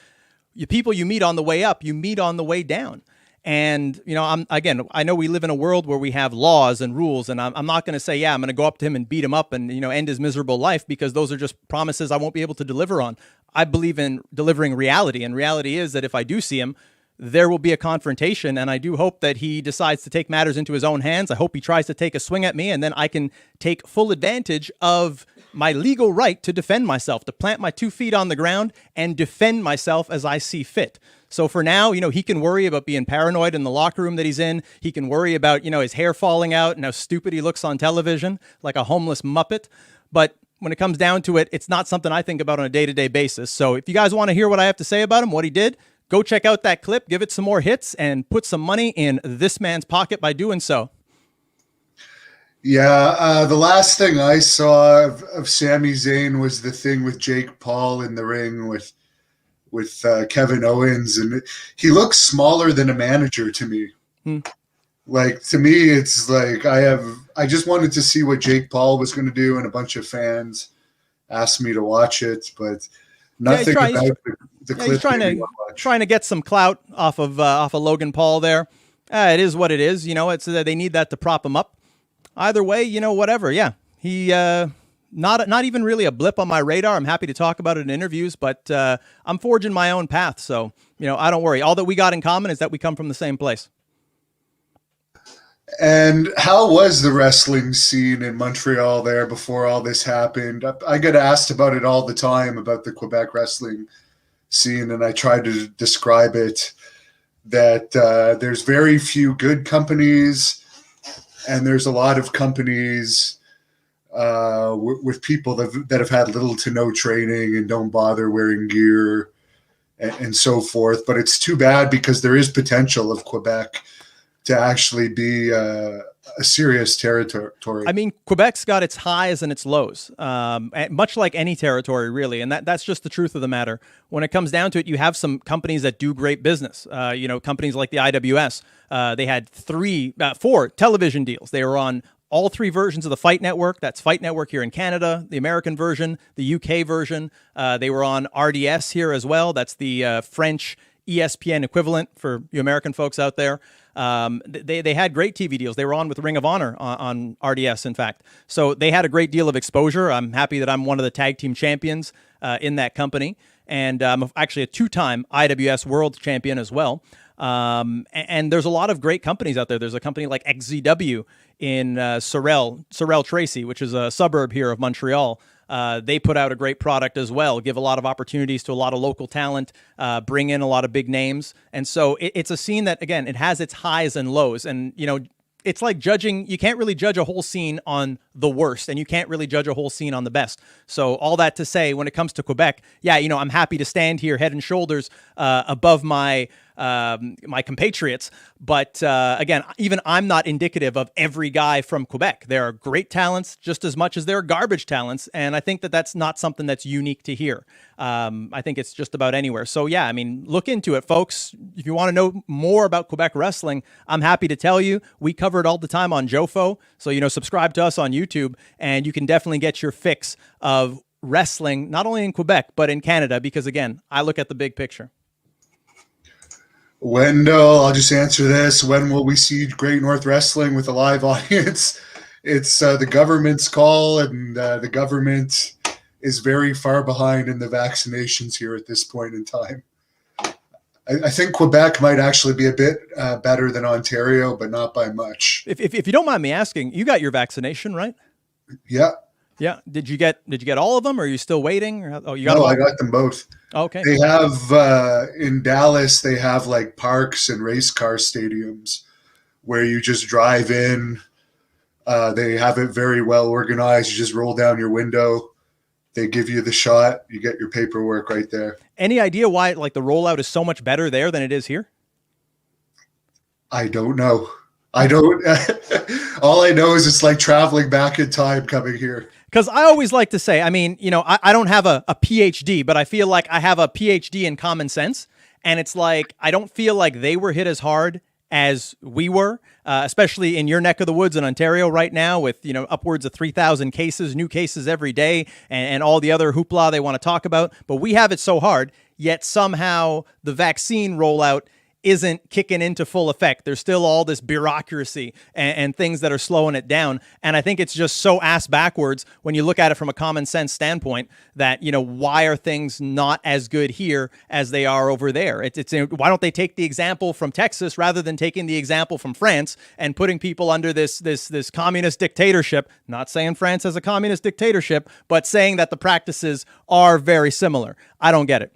people you meet on the way up, you meet on the way down. And, I know we live in a world where we have laws and rules, and I'm not going to say, I'm going to go up to him and beat him up and, end his miserable life, because those are just promises I won't be able to deliver on. I believe in delivering reality, and reality is that if I do see him, there will be a confrontation, and I do hope that he decides to take matters into his own hands. I hope he tries to take a swing at me, and then I can take full advantage of my legal right to defend myself, to plant my 2 feet on the ground and defend myself as I see fit. So for now, he can worry about being paranoid in the locker room that he's in. He can worry about, his hair falling out and how stupid he looks on television, like a homeless Muppet. But when it comes down to it, it's not something I think about on a day-to-day basis. So if you guys want to hear what I have to say about him, what he did, go check out that clip, give it some more hits, and put some money in this man's pocket by doing so. Yeah, the last thing I saw of Sami Zayn was the thing with Jake Paul in the ring with Kevin Owens, and he looks smaller than a manager to me. Like, to me, it's like I just wanted to see what Jake Paul was going to do, and a bunch of fans asked me to watch it, but nothing about the clip. He's trying to get some clout off of Logan Paul there. It is what it is. It's they need that to prop him up. Either way, whatever. Yeah, he not even really a blip on my radar. I'm happy to talk about it in interviews, but I'm forging my own path. So I don't worry. All that we got in common is that we come from the same place. And how was the wrestling scene in Montreal there before all this happened? I get asked about it all the time, about the Quebec wrestling scene, and I try to describe it that there's very few good companies, and there's a lot of companies with people that have had little to no training and don't bother wearing gear and so forth. But it's too bad, because there is potential of Quebec to actually be a serious territory. I mean, Quebec's got its highs and its lows, much like any territory, really. And that's just the truth of the matter. When it comes down to it, you have some companies that do great business. Companies like the IWS, they had 4 television deals. They were on all 3 versions of the Fight Network. That's Fight Network here in Canada, the American version, the UK version. They were on RDS here as well. That's the French ESPN equivalent for you American folks out there. They had great TV deals. They were on with Ring of Honor on RDS, in fact. So they had a great deal of exposure. I'm happy that I'm one of the tag team champions in that company. And I'm actually a 2-time IWS world champion as well. And there's a lot of great companies out there. There's a company like XZW in Sorel Tracy, which is a suburb here of Montreal. They put out a great product as well, give a lot of opportunities to a lot of local talent, bring in a lot of big names. And so it's a scene that, again, it has its highs and lows. And, it's like judging. You can't really judge a whole scene on the worst, and you can't really judge a whole scene on the best. So all that to say, when it comes to Quebec, yeah, I'm happy to stand here head and shoulders above my compatriots. But again, even I'm not indicative of every guy from Quebec. There are great talents just as much as there are garbage talents. And I think that that's not something that's unique to here. I think it's just about anywhere. So yeah, look into it, folks. If you want to know more about Quebec wrestling, I'm happy to tell you. We cover it all the time on JoFo. So, subscribe to us on YouTube, and you can definitely get your fix of wrestling, not only in Quebec, but in Canada, because again, I look at the big picture. Wendell, I'll just answer this. When will we see Great North Wrestling with a live audience? It's the government's call, and the government is very far behind in the vaccinations here at this point in time. I think Quebec might actually be a bit better than Ontario, but not by much. If you don't mind me asking, you got your vaccination, right? Yeah. Yeah. Did you get all of them, or are you still waiting? No, I got them both. Okay. They have in Dallas, they have like parks and race car stadiums where you just drive in. They have it very well organized. You just roll down your window. They give you the shot. You get your paperwork right there. Any idea why the rollout is so much better there than it is here? I don't know. I don't. All I know is it's like traveling back in time coming here. Because I always like to say, I don't have a PhD, but I feel like I have a PhD in common sense. And it's like, I don't feel like they were hit as hard as we were, especially in your neck of the woods in Ontario right now with, upwards of 3,000 cases, new cases every day, and all the other hoopla they want to talk about. But we have it so hard, yet somehow the vaccine rollout isn't kicking into full effect. There's still all this bureaucracy and things that are slowing it down. And I think it's just so ass backwards when you look at it from a common sense standpoint that, why are things not as good here as they are over there? Why don't they take the example from Texas rather than taking the example from France and putting people under this communist dictatorship? Not saying France has a communist dictatorship, but saying that the practices are very similar. I don't get it.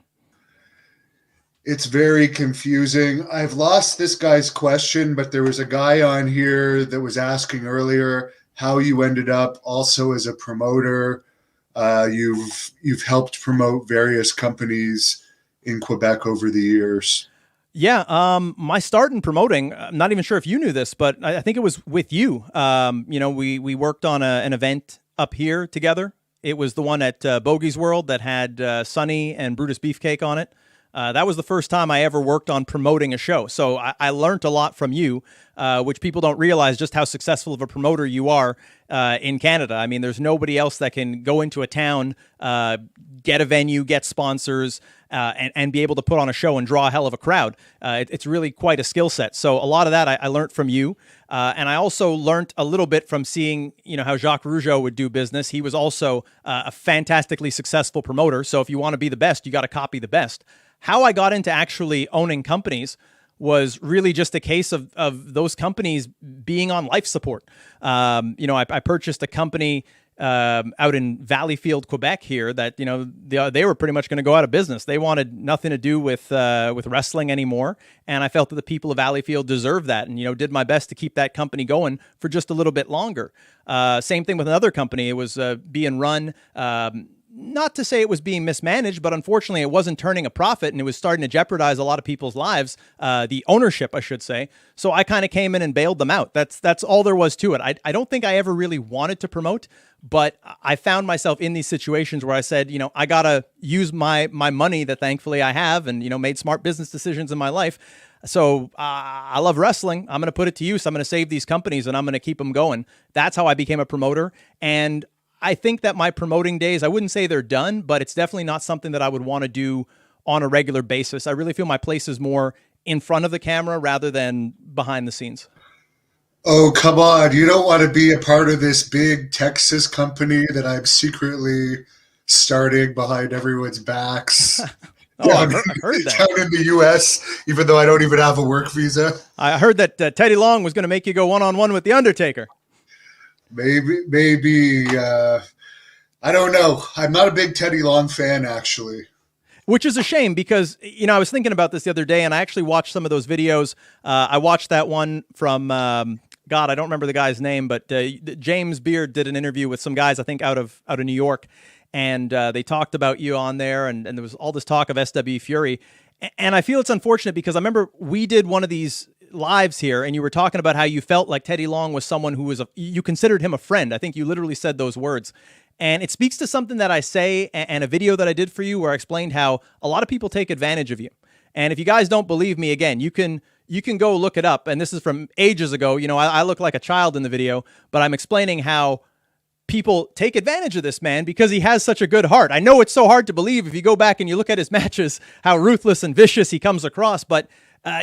It's very confusing. I've lost this guy's question, but there was a guy on here that was asking earlier how you ended up also as a promoter. You've helped promote various companies in Quebec over the years. Yeah, my start in promoting, I'm not even sure if you knew this, but I think it was with you. We worked on an event up here together. It was the one at Bogey's World that had Sonny and Brutus Beefcake on it. That was the first time I ever worked on promoting a show. So I learned a lot from you, which people don't realize just how successful of a promoter you are in Canada. There's nobody else that can go into a town, get a venue, get sponsors, and be able to put on a show and draw a hell of a crowd. It's really quite a skill set. So a lot of that I learned from you. And I also learned a little bit from seeing, how Jacques Rougeau would do business. He was also a fantastically successful promoter. So if you want to be the best, you got to copy the best. How I got into actually owning companies was really just a case of those companies being on life support. I purchased a company out in Valleyfield, Quebec here that, they were pretty much going to go out of business. They wanted nothing to do with wrestling anymore. And I felt that the people of Valleyfield deserved that and, did my best to keep that company going for just a little bit longer. Same thing with another company. It was being run not to say it was being mismanaged, but unfortunately it wasn't turning a profit and it was starting to jeopardize a lot of people's lives, the ownership, I should say. So I kind of came in and bailed them out. That's all there was to it. I don't think I ever really wanted to promote, but I found myself in these situations where I said, I got to use my money that thankfully I have and, made smart business decisions in my life. So I love wrestling. I'm going to put it to use. I'm going to save these companies and I'm going to keep them going. That's how I became a promoter. And I think that my promoting days, I wouldn't say they're done, but it's definitely not something that I would want to do on a regular basis. I really feel my place is more in front of the camera rather than behind the scenes. Oh, come on. You don't want to be a part of this big Texas company that I'm secretly starting behind everyone's backs. Oh, I've heard that. Down in the U.S., even though I don't even have a work visa. I heard that Teddy Long was going to make you go one-on-one with The Undertaker. Maybe. I don't know. I'm not a big Teddy Long fan, actually. Which is a shame because, I was thinking about this the other day and I actually watched some of those videos. I watched that one from, God, I don't remember the guy's name, but James Beard did an interview with some guys, I think, out of New York. And they talked about you on there, and there was all this talk of SW Fury. And I feel it's unfortunate because I remember we did one of these lives here, and you were talking about how you felt like Teddy Long was someone who was you considered him a friend. I think you literally said those words. And it speaks to something that I say and a video that I did for you where I explained how a lot of people take advantage of you. And if you guys don't believe me, again, you can go look it up. And this is from ages ago. I look like a child in the video, but I'm explaining how people take advantage of this man because he has such a good heart. I know it's so hard to believe if you go back and you look at his matches, how ruthless and vicious he comes across. But,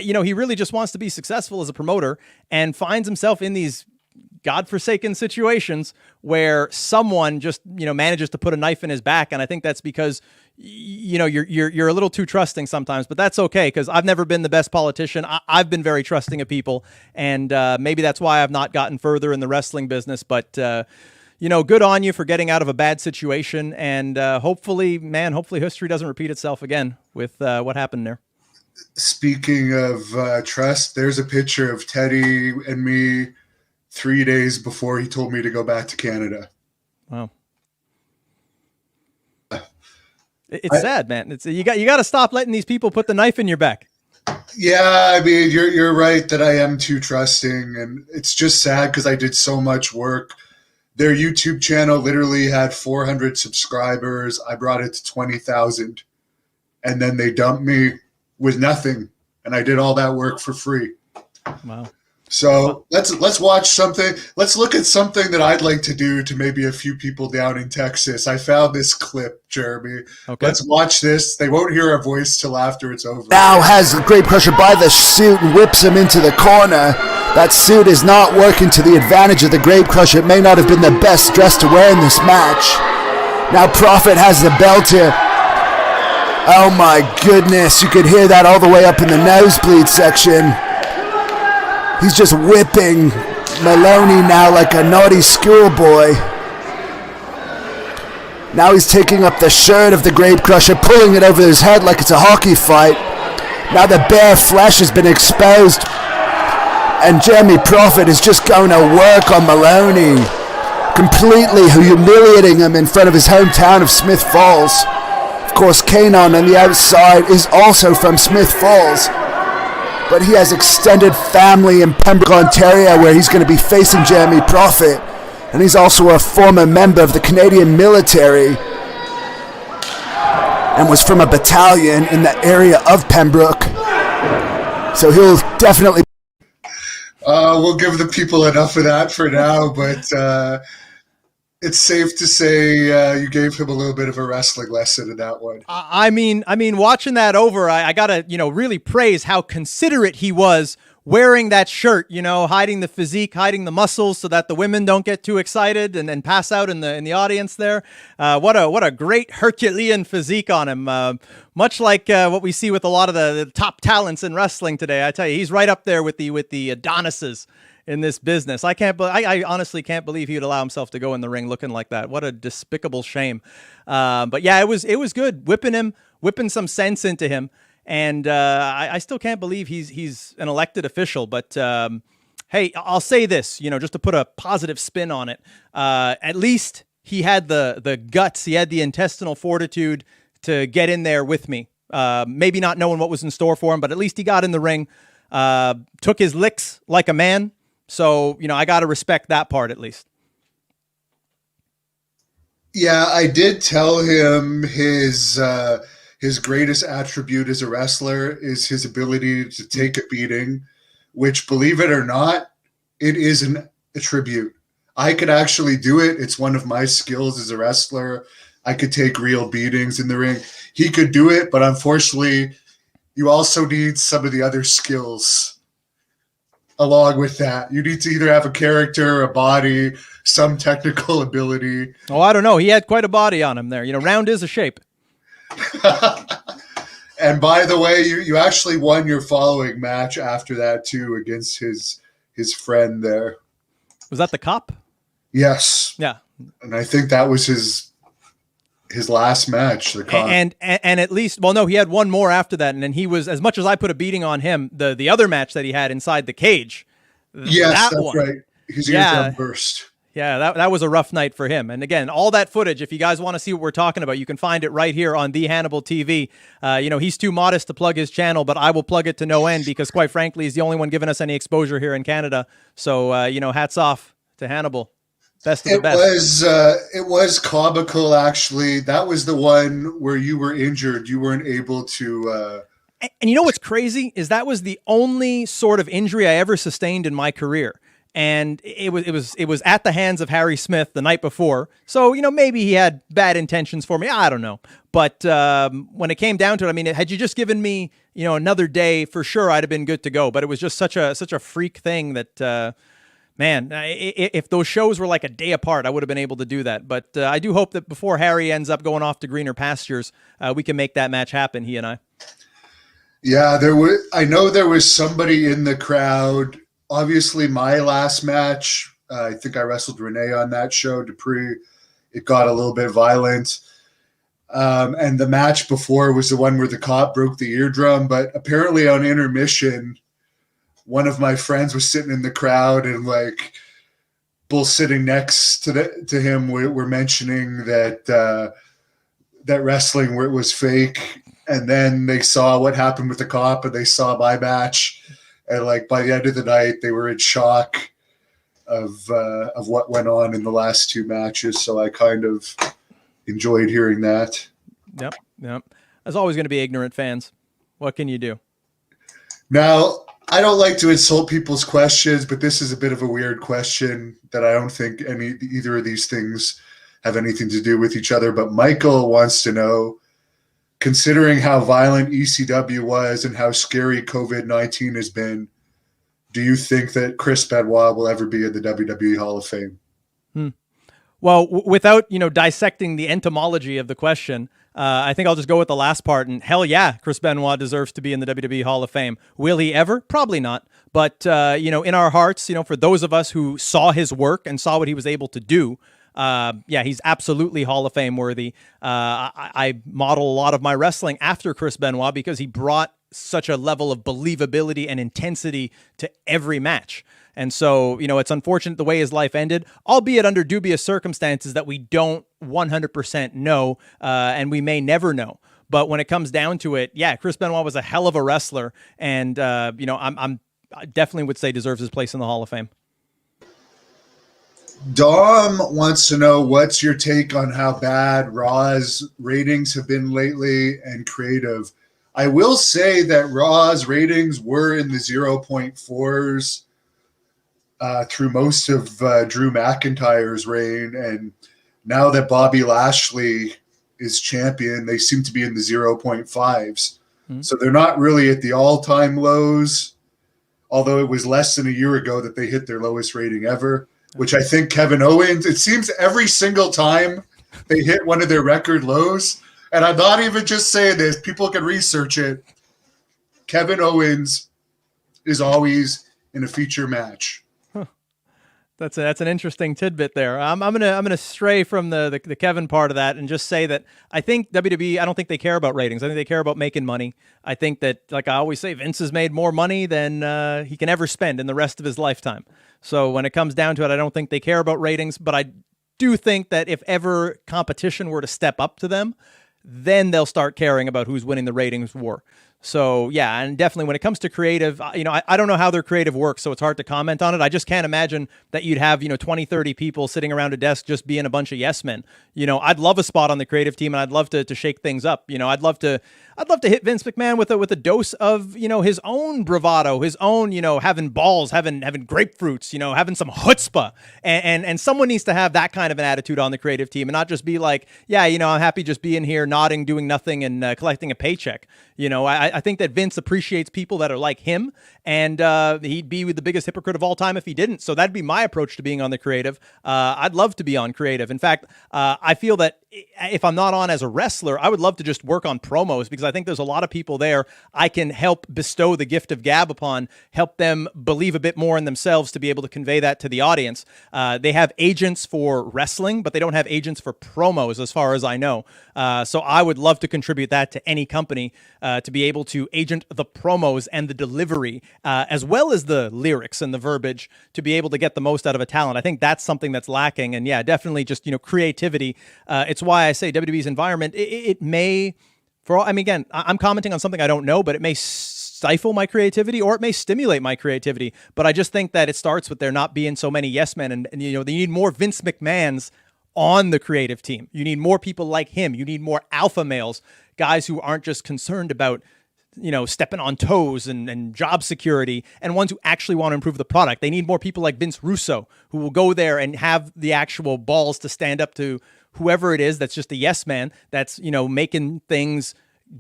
he really just wants to be successful as a promoter and finds himself in these godforsaken situations where someone just, manages to put a knife in his back. And I think that's because, you're a little too trusting sometimes, but that's okay. Cause I've never been the best politician. I've been very trusting of people. And, maybe that's why I've not gotten further in the wrestling business, but, good on you for getting out of a bad situation. And, hopefully history doesn't repeat itself again with, what happened there. Speaking of, trust, there's a picture of Teddy and me 3 days before he told me to go back to Canada. Wow. It's sad, man. You got to stop letting these people put the knife in your back. Yeah, I mean, you're right that I am too trusting, and it's just sad because I did so much work. Their YouTube channel literally had 400 subscribers. I brought it to 20,000, and then they dumped me with nothing, and I did all that work for free. Wow. So let's watch something. Let's look at something that I'd like to do to maybe a few people down in Texas. I found this clip, Jeremy. Okay. Let's watch this. They won't hear our voice till after it's over. Now has the Grape Crusher by the suit and whips him into the corner. That suit is not working to the advantage of the Grape Crusher. It may not have been the best dress to wear in this match. Now Prophet has the belt here. Oh my goodness, you could hear that all the way up in the nosebleed section. He's just whipping Maloney now like a naughty schoolboy. Now he's taking up the shirt of the Grape Crusher, pulling it over his head like it's a hockey fight. Now the bare flesh has been exposed, and Jeremy Prophet is just going to work on Maloney, completely humiliating him in front of his hometown of Smith Falls. Of course, Kanon on the outside is also from Smith Falls, but he has extended family in Pembroke, Ontario, where he's going to be facing Jeremy Prophet. And he's also a former member of the Canadian military and was from a battalion in the area of Pembroke. So he'll definitely... We'll give the people enough of that for now, but it's safe to say you gave him a little bit of a wrestling lesson in that one. I mean, watching that over, I gotta, really praise how considerate he was wearing that shirt, hiding the physique, hiding the muscles so that the women don't get too excited and then pass out in the audience there. What a great Herculean physique on him. Much like what we see with a lot of the top talents in wrestling today. I tell you, he's right up there with the Adonises in this business. I honestly can't believe he would allow himself to go in the ring looking like that. What a despicable shame. But yeah, it was good whipping some sense into him. And I still can't believe he's an elected official. But hey, I'll say this, just to put a positive spin on it. At least he had the guts, he had the intestinal fortitude to get in there with me. Maybe not knowing what was in store for him, but at least he got in the ring, took his licks like a man. So, I got to respect that part at least. Yeah, I did tell him his greatest attribute as a wrestler is his ability to take a beating, which, believe it or not, it is an attribute. I could actually do it. It's one of my skills as a wrestler. I could take real beatings in the ring. He could do it, but unfortunately, you also need some of the other skills along with that. You need to either have a character, a body, some technical ability. Oh, I don't know. He had quite a body on him there. Round is a shape. And by the way, you actually won your following match after that too against his friend there. Was that the cop? Yes. Yeah. And I think that was his last match. The cop. And at least, well, no, he had one more after that, and then he was, as much as I put a beating on him, the other match that he had inside the cage. Yes, that's right. His eardrum burst. Yeah, that was a rough night for him. And again, all that footage, if you guys want to see what we're talking about, you can find it right here on the Hannibal TV. He's too modest to plug his channel, but I will plug it to no end because, quite frankly, he's the only one giving us any exposure here in Canada. So, hats off to Hannibal. Best of the best. It was comical, actually. That was the one where you were injured. You weren't able to... And you know what's crazy is that was the only sort of injury I ever sustained in my career. And it was at the hands of Harry Smith the night before. So, maybe he had bad intentions for me. I don't know. But when it came down to it, I mean, had you just given me, another day, for sure, I'd have been good to go. But it was just such a freak thing that, man, if those shows were like a day apart, I would have been able to do that. But I do hope that before Harry ends up going off to greener pastures, we can make that match happen, he and I. Yeah, I know there was somebody in the crowd. Obviously, my last match, I think I wrestled Renee on that show, Dupree. It got a little bit violent. And the match before was the one where the cop broke the eardrum. But apparently on intermission, one of my friends was sitting in the crowd and both sitting next to him were mentioning that wrestling was fake. And then they saw what happened with the cop and they saw my match. And by the end of the night, they were in shock of what went on in the last two matches. So I kind of enjoyed hearing that. Yep. There's always going to be ignorant fans. What can you do? Now, I don't like to insult people's questions, but this is a bit of a weird question that I don't think either of these things have anything to do with each other. But Michael wants to know, considering how violent ECW was and how scary COVID-19 has been, do you think that Chris Benoit will ever be in the WWE Hall of Fame? Well, without dissecting the entomology of the question, I think I'll just go with the last part. And hell yeah, Chris Benoit deserves to be in the WWE Hall of Fame. Will he ever? Probably not. But in our hearts, for those of us who saw his work and saw what he was able to do, he's absolutely Hall of Fame worthy. I model a lot of my wrestling after Chris Benoit because he brought such a level of believability and intensity to every match. And so, it's unfortunate the way his life ended, albeit under dubious circumstances that we don't 100% know, and we may never know. But when it comes down to it, yeah, Chris Benoit was a hell of a wrestler, and I definitely would say deserves his place in the Hall of Fame. Dom wants to know, what's your take on how bad Raw's ratings have been lately and creative? I will say that Raw's ratings were in the 0.4s through most of Drew McIntyre's reign. And now that Bobby Lashley is champion, they seem to be in the 0.5s. Mm-hmm. So they're not really at the all-time lows, although it was less than a year ago that they hit their lowest rating ever. Which I think Kevin Owens, it seems every single time they hit one of their record lows, and I'm not even just saying this, people can research it, Kevin Owens is always in a feature match. Huh. That's an interesting tidbit there. I'm gonna stray from the Kevin part of that and just say that I think WWE, I don't think they care about ratings. I think they care about making money. I think that, like I always say, Vince has made more money than he can ever spend in the rest of his lifetime. So when it comes down to it, I don't think they care about ratings, but I do think that if ever competition were to step up to them, then they'll start caring about who's winning the ratings war. So, yeah, and definitely when it comes to creative, I don't know how their creative works, so it's hard to comment on it. I just can't imagine that you'd have, 20, 30 people sitting around a desk just being a bunch of yes men. I'd love a spot on the creative team, and I'd love to shake things up. I'd love to hit Vince McMahon with a dose of, his own bravado, his own, having balls, having grapefruits, having some chutzpah. And someone needs to have that kind of an attitude on the creative team and not just be like, yeah, I'm happy just being here, nodding, doing nothing, and collecting a paycheck. I think that Vince appreciates people that are like him, and he'd be the biggest hypocrite of all time if he didn't. So that'd be my approach to being on the creative. I'd love to be on creative. In fact, I feel that if I'm not on as a wrestler, I would love to just work on promos, because I think there's a lot of people there I can help bestow the gift of gab upon, help them believe a bit more in themselves to be able to convey that to the audience. They have agents for wrestling, but they don't have agents for promos as far as I know. So I would love to contribute that to any company, to be able to agent the promos and the delivery, as well as the lyrics and the verbiage, to be able to get the most out of a talent. I think that's something that's lacking. And yeah, definitely just, creativity. It's why I say WWE's environment, it may, again, I'm commenting on something I don't know, but it may stifle my creativity or it may stimulate my creativity. But I just think that it starts with there not being so many yes men, and they need more Vince McMahons on the creative team. You need more people like him. You need more alpha males, guys who aren't just concerned about, stepping on toes and job security, and ones who actually want to improve the product. They need more people like Vince Russo, who will go there and have the actual balls to stand up to whoever it is that's just a yes man, that's, making things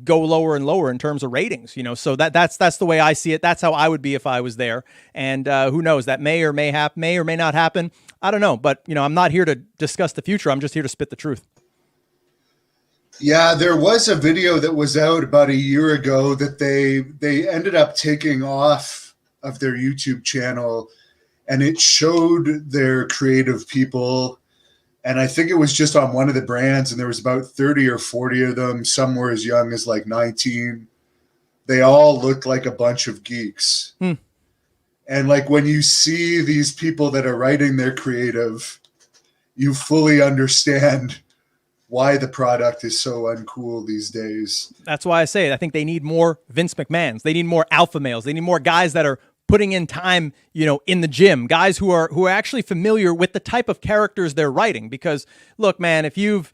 go lower and lower in terms of ratings, so that's the way I see it. That's how I would be if I was there. And who knows, that may or may not happen. I don't know, but I'm not here to discuss the future. I'm just here to spit the truth. Yeah, there was a video that was out about a year ago that they ended up taking off of their YouTube channel, and it showed their creative people. And I think it was just on one of the brands, and there was about 30 or 40 of them. Some were as young as like 19. They all looked like a bunch of geeks. And like when you see these people that are writing their creative, you fully understand why the product is so uncool these days. That's why I say it. I think they need more Vince McMahons. They need more alpha males. They need more guys that are putting in time, in the gym, guys who are actually familiar with the type of characters they're writing. Because look, man, if you've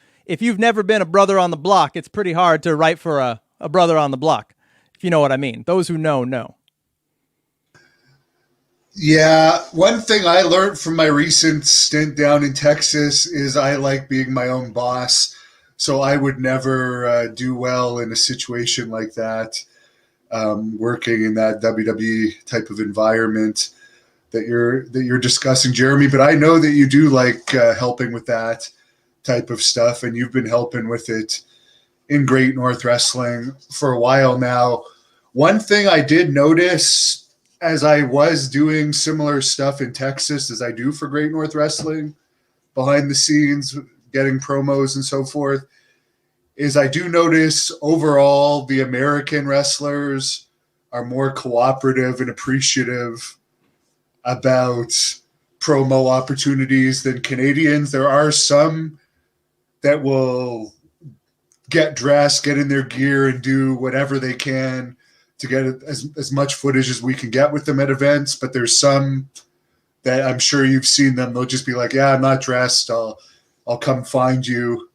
never been a brother on the block, it's pretty hard to write for a brother on the block, if you know what I mean. Those who know. Yeah, one thing I learned from my recent stint down in Texas is I like being my own boss. So I would never do well in a situation like that, working in that WWE type of environment that you're discussing, Jeremy. But I know that you do like helping with that type of stuff, and you've been helping with it in Great North Wrestling for a while now. One thing I did notice as I was doing similar stuff in Texas as I do for Great North Wrestling, behind the scenes, getting promos and so forth, is I do notice overall the American wrestlers are more cooperative and appreciative about promo opportunities than Canadians. There are some that will get dressed, get in their gear, and do whatever they can to get as much footage as we can get with them at events. But there's some that I'm sure you've seen them. They'll just be like, yeah, I'm not dressed. I'll come find you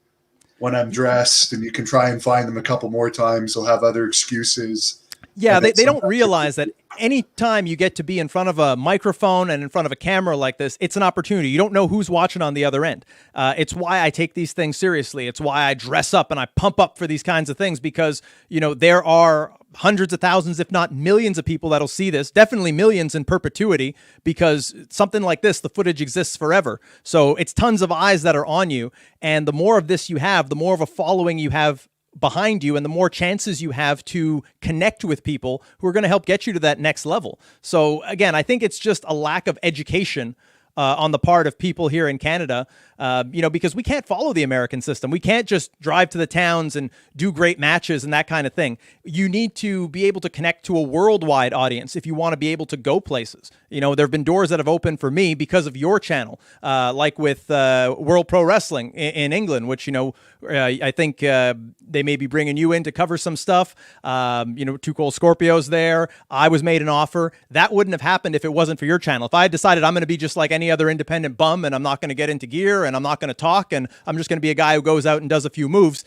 when I'm dressed. And you can try and find them a couple more times. They'll have other excuses. Yeah, they don't realize that anytime you get to be in front of a microphone and in front of a camera like this, it's an opportunity. You don't know who's watching on the other end. It's why I take these things seriously. It's why I dress up and I pump up for these kinds of things, because, there are hundreds of thousands, if not millions of people that'll see this, definitely millions in perpetuity, because something like this, the footage exists forever. So it's tons of eyes that are on you. And the more of this you have, the more of a following you have behind you, and the more chances you have to connect with people who are going to help get you to that next level. So again, I think it's just a lack of education on the part of people here in Canada, because we can't follow the American system. We can't just drive to the towns and do great matches and that kind of thing. You need to be able to connect to a worldwide audience if you want to be able to go places. There have been doors that have opened for me because of your channel, like with World Pro Wrestling in England, which, I think they may be bringing you in to cover some stuff. Two Cold Scorpios there. I was made an offer. That wouldn't have happened if it wasn't for your channel. If I had decided I'm going to be just like any other independent bum and I'm not going to get into gear and I'm not going to talk and I'm just going to be a guy who goes out and does a few moves,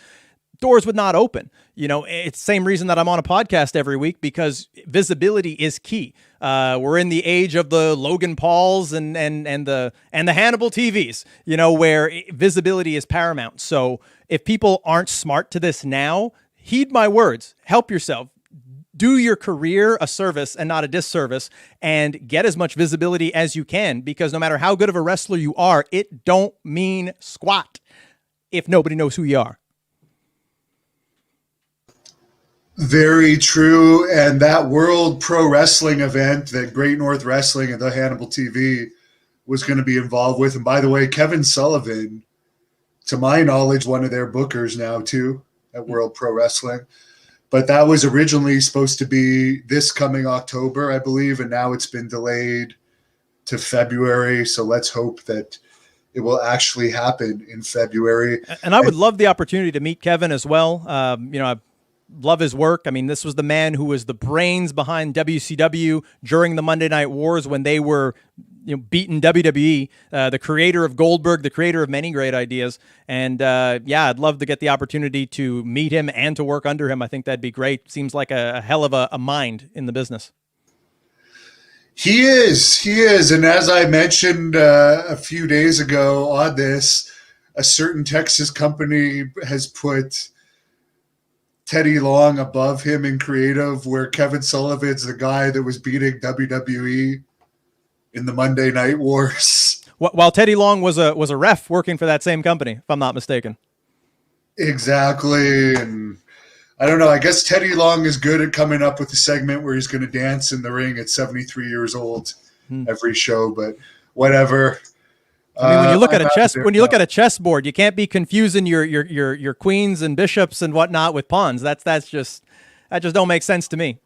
doors would not open. It's the same reason that I'm on a podcast every week, because visibility is key. We're in the age of the Logan Pauls and the Hannibal TVs, where visibility is paramount. So if people aren't smart to this now, heed my words, help yourself. do your career a service and not a disservice and get as much visibility as you can, because no matter how good of a wrestler you are, it don't mean squat if nobody knows who you are. Very true. And that World Pro Wrestling event that Great North Wrestling and the Hannibal TV was going to be involved with. And by the way, Kevin Sullivan, to my knowledge, one of their bookers now too at World Pro Wrestling. But that was originally supposed to be this coming October, I believe, and now it's been delayed to February. So let's hope that it will actually happen in February. And I would love the opportunity to meet Kevin as well. I love his work. I mean, this was the man who was the brains behind WCW during the Monday Night Wars when they were beating WWE, the creator of Goldberg, the creator of many great ideas. And I'd love to get the opportunity to meet him and to work under him. I think that'd be great. Seems like a hell of a mind in the business. He is. And as I mentioned a few days ago on this, a certain Texas company has put Teddy Long above him in creative, where Kevin Sullivan's the guy that was beating WWE in the Monday Night Wars. While Teddy Long was a ref working for that same company, if I'm not mistaken. Exactly. And I don't know, I guess Teddy Long is good at coming up with a segment where he's going to dance in the ring at 73 years old every show, but whatever. I mean, when you look at a chessboard, you can't be confusing your queens and bishops and whatnot with pawns. That just don't make sense to me.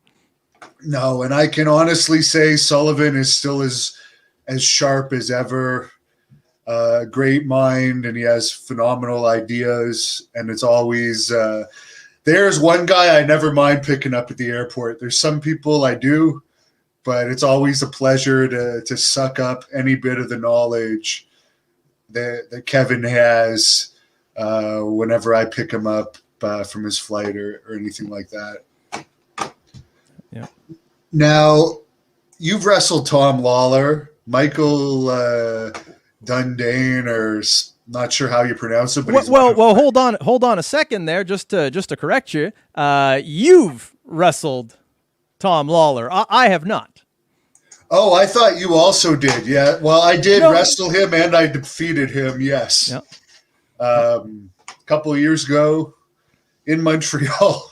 No, and I can honestly say Sullivan is still as sharp as ever. Great mind, and he has phenomenal ideas. And it's always there's one guy I never mind picking up at the airport. There's some people I do, but it's always a pleasure to suck up any bit of the knowledge that Kevin has whenever I pick him up from his flight or anything like that. Yeah. Now, you've wrestled Tom Lawler, Michael Dundane, or not sure how you pronounce it. But well, hold on a second there, just to correct you. You've wrestled Tom Lawler. I have not. Oh, I thought you also did. Yeah. Well, I did wrestle him and I defeated him. Yes. Yep. A couple of years ago in Montreal.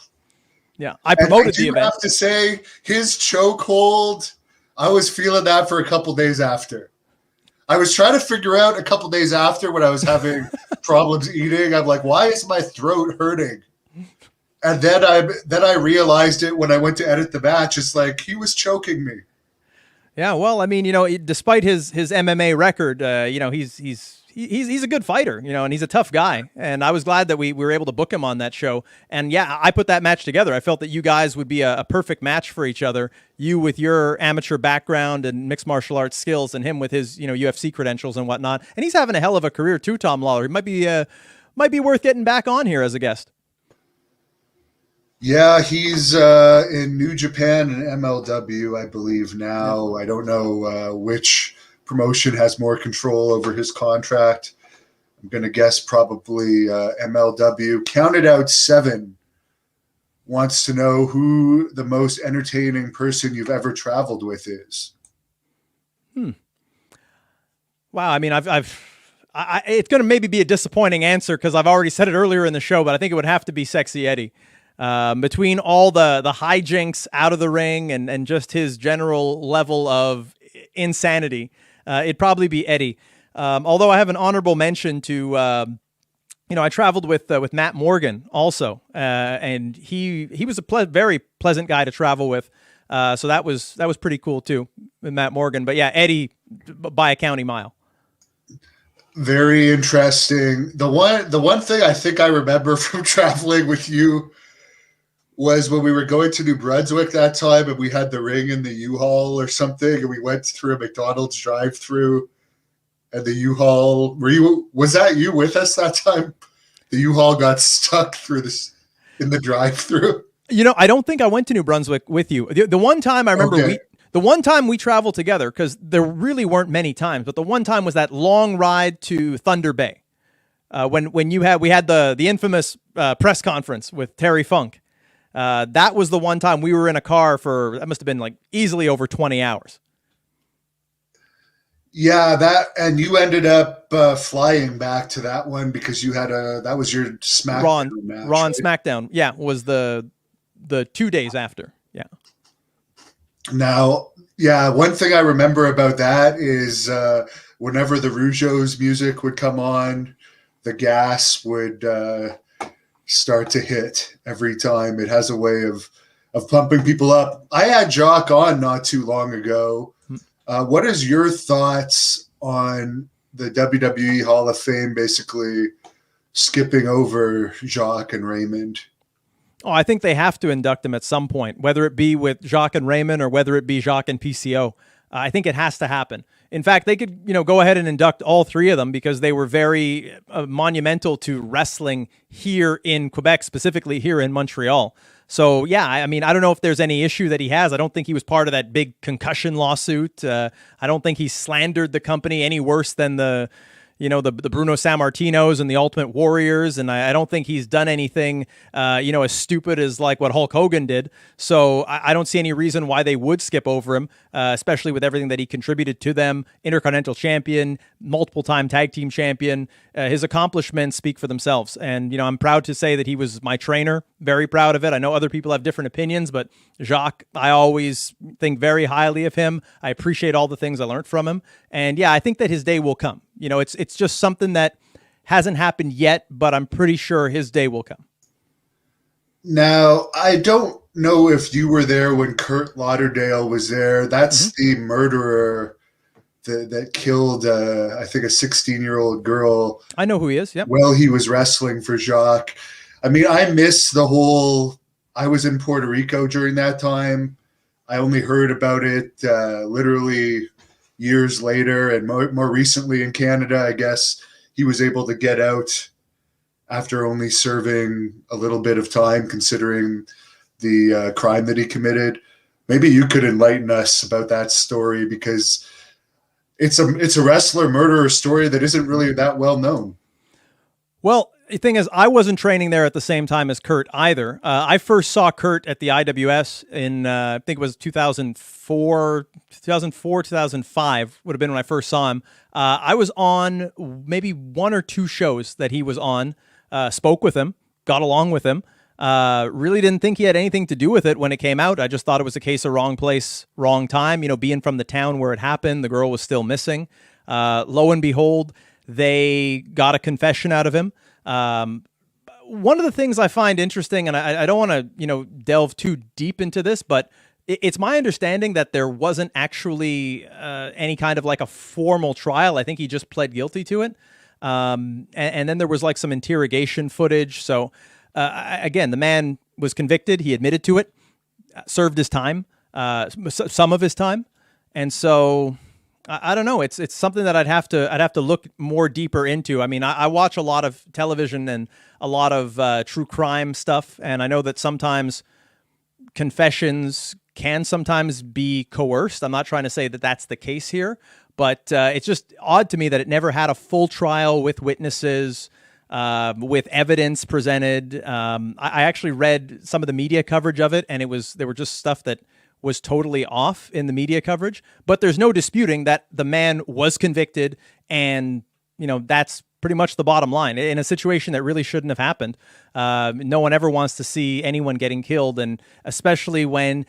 Yeah. I promoted the event. I have to say, his chokehold, I was feeling that for a couple days after. I was trying to figure out a couple days after when I was having problems eating. I'm like, why is my throat hurting? And then I realized it when I went to edit the match. It's like he was choking me. Yeah, well, I mean, despite his MMA record, he's a good fighter, and he's a tough guy. And I was glad that we were able to book him on that show. And yeah, I put that match together. I felt that you guys would be a perfect match for each other. You with your amateur background and mixed martial arts skills, and him with his UFC credentials and whatnot. And he's having a hell of a career too, Tom Lawler. He might be worth getting back on here as a guest. Yeah, he's in New Japan and MLW, I believe now. I don't know which promotion has more control over his contract. I'm going to guess probably MLW. Counted Out 7 wants to know who the most entertaining person you've ever traveled with is. Wow, I mean, it's going to maybe be a disappointing answer because I've already said it earlier in the show, but I think it would have to be Sexy Eddie. Between all the hijinks out of the ring and just his general level of insanity, it'd probably be Eddie. Although I have an honorable mention to, I traveled with Matt Morgan also, and he was a very pleasant guy to travel with. So that was pretty cool too with Matt Morgan. But yeah, Eddie by a county mile. Very interesting. The one thing I think I remember from traveling with you was when we were going to New Brunswick that time and we had the ring in the U-Haul or something, and we went through a McDonald's drive-through and the U-Haul, was that you with us that time? The U-Haul got stuck in the drive-through. I don't think I went to New Brunswick with you. The one time I remember the one time we traveled together, because there really weren't many times, but the one time was that long ride to Thunder Bay. When we had the infamous press conference with Terry Funk. That was the one time we were in a car for, that must have been like easily over 20 hours. Yeah, and you ended up flying back to that one because that was your SmackDown match. Raw and right? SmackDown. Yeah, was the 2 days after. Yeah. Now, yeah, one thing I remember about that is whenever the Rougeau's music would come on, the gas would start to hit every time. It has a way of pumping people up. I had Jacques on not too long ago. What is your thoughts on the WWE Hall of Fame basically skipping over Jacques and Raymond? Oh, I think they have to induct him at some point, whether it be with Jacques and Raymond or whether it be Jacques and PCO. I think it has to happen. In fact, they could, go ahead and induct all three of them because they were very monumental to wrestling here in Quebec, specifically here in Montreal. So, yeah, I mean, I don't know if there's any issue that he has. I don't think he was part of that big concussion lawsuit. I don't think he slandered the company any worse than the Bruno Sammartinos and the Ultimate Warriors. And I don't think he's done anything, as stupid as like what Hulk Hogan did. So I don't see any reason why they would skip over him, especially with everything that he contributed to them. Intercontinental champion, multiple-time tag team champion. His accomplishments speak for themselves. And, I'm proud to say that he was my trainer. Very proud of it. I know other people have different opinions, but Jacques, I always think very highly of him. I appreciate all the things I learned from him. And yeah, I think that his day will come. It's just something that hasn't happened yet, but I'm pretty sure his day will come. Now, I don't know if you were there when Kurt Lauderdale was there. That's the murderer that killed, I think, a 16-year-old girl. I know who he is, yep. Well, he was wrestling for Jacques. I mean, I miss I was in Puerto Rico during that time. I only heard about it literally years later, and more recently in Canada, I guess he was able to get out after only serving a little bit of time, considering the crime that he committed. Maybe you could enlighten us about that story, because it's a wrestler murderer story that isn't really that well known. Well, the thing is, I wasn't training there at the same time as Kurt either. I first saw Kurt at the IWS in, I think it was 2004, 2005 would have been when I first saw him. I was on maybe one or two shows that he was on, spoke with him, got along with him. Really didn't think he had anything to do with it when it came out. I just thought it was a case of wrong place, wrong time. Being from the town where it happened, the girl was still missing. Lo and behold, they got a confession out of him. One of the things I find interesting, and I don't want to, delve too deep into this, but it's my understanding that there wasn't actually any kind of like a formal trial. I think he just pled guilty to it. And then there was like some interrogation footage. So again, the man was convicted. He admitted to it, served his time, some of his time. And so I don't know. It's something that I'd have to look more deeper into. I mean, I watch a lot of television and a lot of true crime stuff, and I know that sometimes confessions can sometimes be coerced. I'm not trying to say that that's the case here, but it's just odd to me that it never had a full trial with witnesses, with evidence presented. I actually read some of the media coverage of it, and there were just stuff that was totally off in the media coverage, but there's no disputing that the man was convicted, and that's pretty much the bottom line in a situation that really shouldn't have happened. No one ever wants to see anyone getting killed, and especially when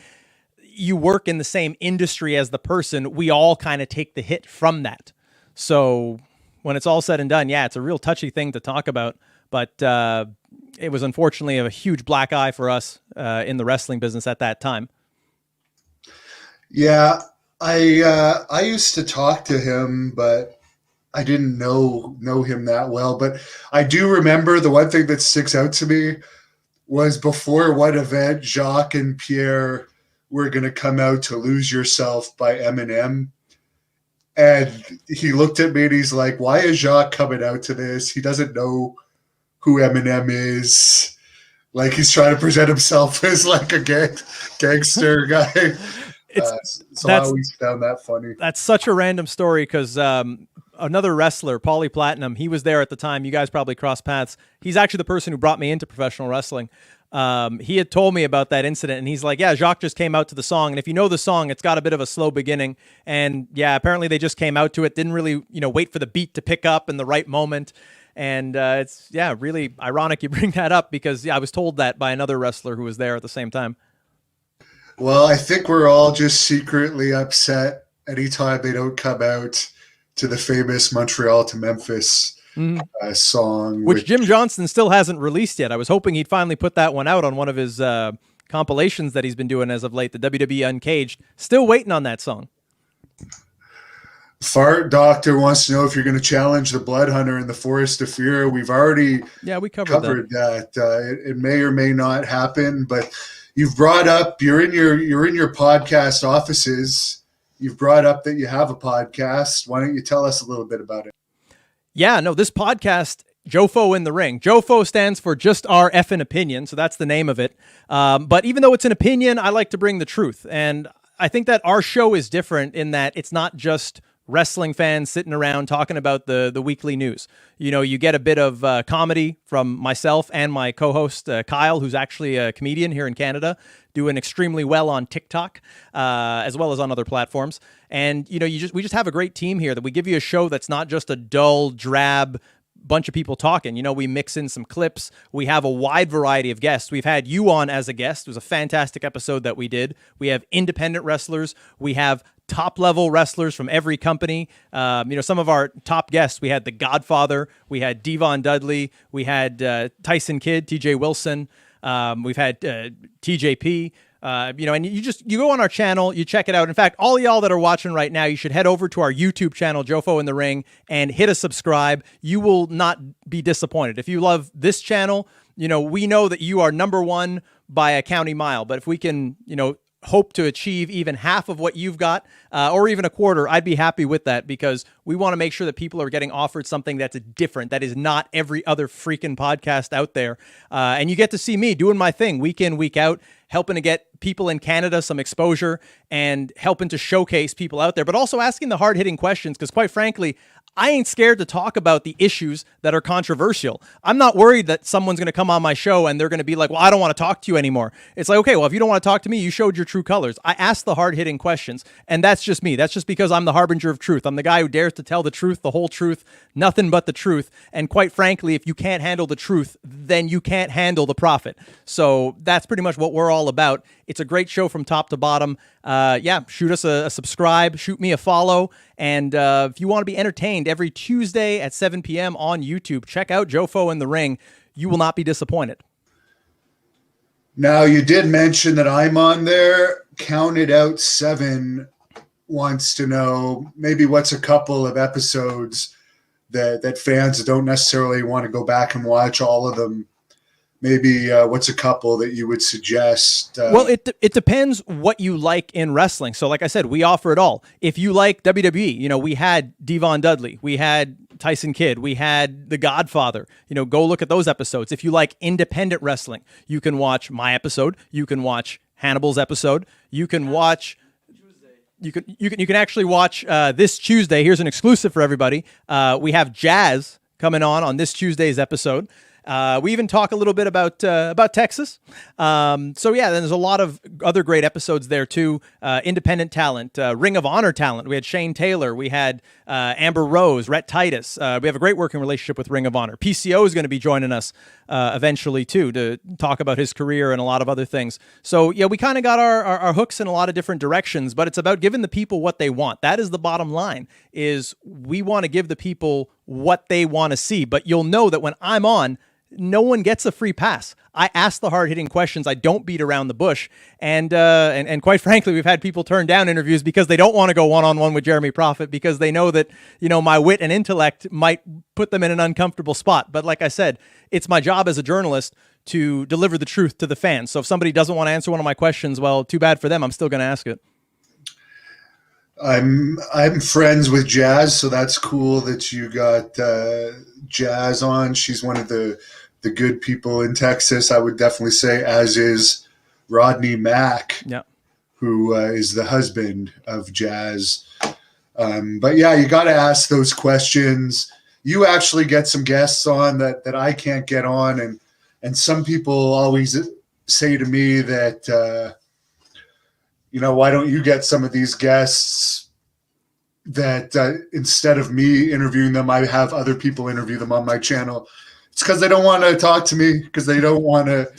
you work in the same industry as the person, we all kind of take the hit from that. So when it's all said and done, yeah, it's a real touchy thing to talk about, but it was unfortunately a huge black eye for us in the wrestling business at that time. Yeah, I used to talk to him, but I didn't know him that well. But I do remember the one thing that sticks out to me was before one event, Jacques and Pierre were going to come out to Lose Yourself by Eminem. And he looked at me and he's like, why is Jacques coming out to this? He doesn't know who Eminem is. Like, he's trying to present himself as like a gangster guy. So I always found that funny. That's such a random story because another wrestler, Paulie Platinum, he was there at the time. You guys probably crossed paths. He's actually the person who brought me into professional wrestling. he had told me about that incident, and he's like, yeah, Jacques just came out to the song, and if you know the song, it's got a bit of a slow beginning, and yeah, apparently they just came out to it, didn't really, wait for the beat to pick up in the right moment, and it's, yeah, really ironic you bring that up, because I was told that by another wrestler who was there at the same time. Well, I think we're all just secretly upset anytime they don't come out to the famous Montreal to Memphis song. Which Jim Johnston still hasn't released yet. I was hoping he'd finally put that one out on one of his compilations that he's been doing as of late, the WWE Uncaged. Still waiting on that song. Fart Doctor wants to know if you're going to challenge the Blood Hunter in the Forest of Fear. We've already we covered that. It may or may not happen, but you've brought up you're in your podcast offices. You've brought up that you have a podcast. Why don't you tell us a little bit about it? Yeah, no, this podcast, JoFo in the Ring. JoFo stands for Just Our Effin' Opinion, so that's the name of it. But even though it's an opinion, I like to bring the truth. And I think that our show is different in that it's not just wrestling fans sitting around talking about the weekly news. You get a bit of comedy from myself and my co-host, Kyle, who's actually a comedian here in Canada, doing extremely well on TikTok, as well as on other platforms. And, we just have a great team here that we give you a show that's not just a dull, drab bunch of people talking. We mix in some clips. We have a wide variety of guests. We've had you on as a guest. It was a fantastic episode that we did. We have independent wrestlers. We have top-level wrestlers from every company. Some of our top guests, we had The Godfather, we had Devon Dudley, we had Tyson Kidd, TJ Wilson, we've had TJP, and you go on our channel, you check it out. In fact, all y'all that are watching right now, you should head over to our YouTube channel, JoFo in the Ring, and hit a subscribe. You will not be disappointed. If you love this channel, we know that you are number one by a county mile, but if we can, hope to achieve even half of what you've got, or even a quarter, I'd be happy with that, because we want to make sure that people are getting offered something that's different, that is not every other freaking podcast out there. And you get to see me doing my thing week in, week out, helping to get people in Canada some exposure and helping to showcase people out there, but also asking the hard-hitting questions, because quite frankly, I ain't scared to talk about the issues that are controversial. I'm not worried that someone's going to come on my show and they're going to be like, well, I don't want to talk to you anymore. It's like, okay, well, if you don't want to talk to me, you showed your true colors. I asked the hard-hitting questions, and that's just me. That's just because I'm the harbinger of truth. I'm the guy who dares to tell the truth, the whole truth, nothing but the truth. And quite frankly, if you can't handle the truth, then you can't handle the profit. So that's pretty much what we're all about. It's a great show from top to bottom. Shoot us a subscribe, shoot me a follow. And if you want to be entertained every Tuesday at 7 p.m. on YouTube, check out JoFo in the Ring. You will not be disappointed. Now, you did mention that I'm on there. Counted Out 7 wants to know maybe what's a couple of episodes that fans don't necessarily want to go back and watch all of them. Maybe what's a couple that you would suggest? Well, it depends what you like in wrestling. So like I said, we offer it all. If you like WWE, we had Devon Dudley, we had Tyson Kidd, we had The Godfather. Go look at those episodes. If you like independent wrestling, you can watch my episode. You can watch Hannibal's episode. You can watch... You can actually watch this Tuesday. Here's an exclusive for everybody. We have Jazz coming on this Tuesday's episode. We even talk a little bit about Texas. Then there's a lot of other great episodes there too. Independent talent, Ring of Honor talent. We had Shane Taylor. We had Amber Rose, Rhett Titus. We have a great working relationship with Ring of Honor. PCO is going to be joining us eventually too, to talk about his career and a lot of other things. So yeah, we kind of got our hooks in a lot of different directions, but it's about giving the people what they want. That is the bottom line, is we want to give the people what they want to see. But you'll know that when I'm on, no one gets a free pass. I ask the hard-hitting questions. I don't beat around the bush. And quite frankly, we've had people turn down interviews because they don't want to go one-on-one with Jeremy Prophet, because they know that, my wit and intellect might put them in an uncomfortable spot. But like I said, it's my job as a journalist to deliver the truth to the fans. So if somebody doesn't want to answer one of my questions, well, too bad for them. I'm still going to ask it. I'm friends with Jazz, so that's cool that you got Jazz on. She's one of the good people in Texas, I would definitely say, as is Rodney Mack, who is the husband of Jazz. But yeah, you got to ask those questions. You actually get some guests on that I can't get on, and some people always say to me that, why don't you get some of these guests that instead of me interviewing them, I have other people interview them on my channel. It's because they don't want to talk to me, because they don't want to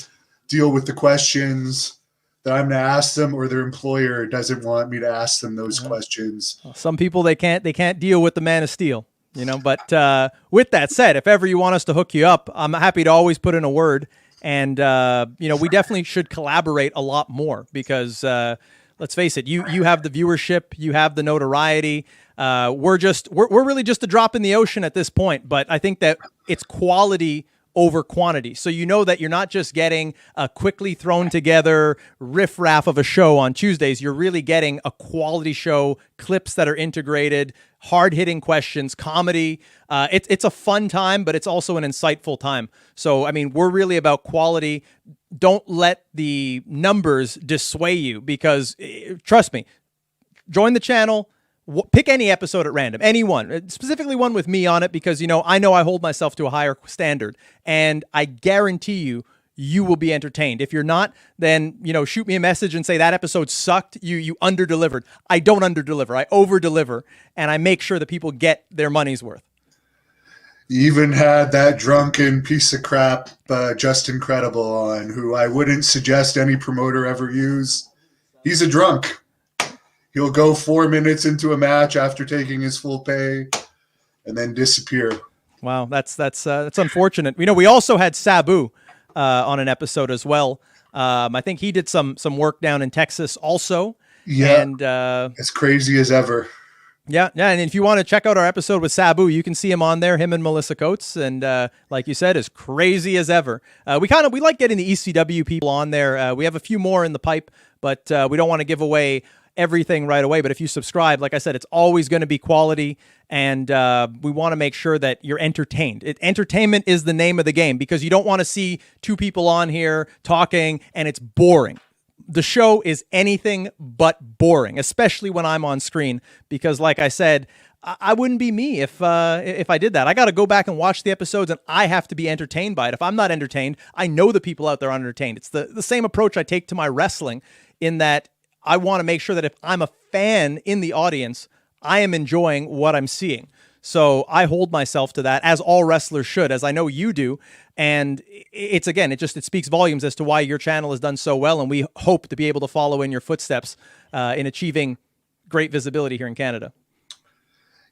deal with the questions that I'm going to ask them, or their employer doesn't want me to ask them those questions. Some people, they can't deal with the Man of Steel, but with that said, if ever you want us to hook you up, I'm happy to always put in a word. And, we definitely should collaborate a lot more because, let's face it, you have the viewership, you have the notoriety. We're really just a drop in the ocean at this point, but I think that it's quality over quantity. So that you're not just getting a quickly thrown together riff-raff of a show on Tuesdays. You're really getting a quality show, clips that are integrated, hard-hitting questions, comedy. It's a fun time, but it's also an insightful time. So, we're really about quality. Don't let the numbers dissuade you because, trust me, join the channel. Pick any episode at random, any one, specifically one with me on it, because, I know I hold myself to a higher standard, and I guarantee you will be entertained. If you're not, then, shoot me a message and say that episode sucked. You under-delivered. I don't under-deliver. I over-deliver, and I make sure that people get their money's worth. You even had that drunken piece of crap, Justin Credible, on, who I wouldn't suggest any promoter ever use. He's a drunk. He'll go 4 minutes into a match after taking his full pay and then disappear. Wow, that's unfortunate. We also had Sabu on an episode as well. I think he did some work down in Texas also. Yeah, and as crazy as ever. Yeah, and if you want to check out our episode with Sabu, you can see him on there, him and Melissa Coates, and like you said, as crazy as ever. We like getting the ECW people on there. We have a few more in the pipe, but we don't want to give away everything right away. But if you subscribe, like I said, it's always going to be quality, and we want to make sure that you're entertained. Entertainment is the name of the game, because you don't want to see two people on here talking and it's boring. The show is anything but boring, especially when I'm on screen, because like I said, I wouldn't be me if I did that. I got to go back and watch the episodes, and I have to be entertained by it. If I'm not entertained, I know the people out there aren't entertained. It's the same approach I take to my wrestling, in that I want to make sure that if I'm a fan in the audience, I am enjoying what I'm seeing. So I hold myself to that, as all wrestlers should, as I know you do. And it speaks volumes as to why your channel has done so well. And we hope to be able to follow in your footsteps in achieving great visibility here in Canada.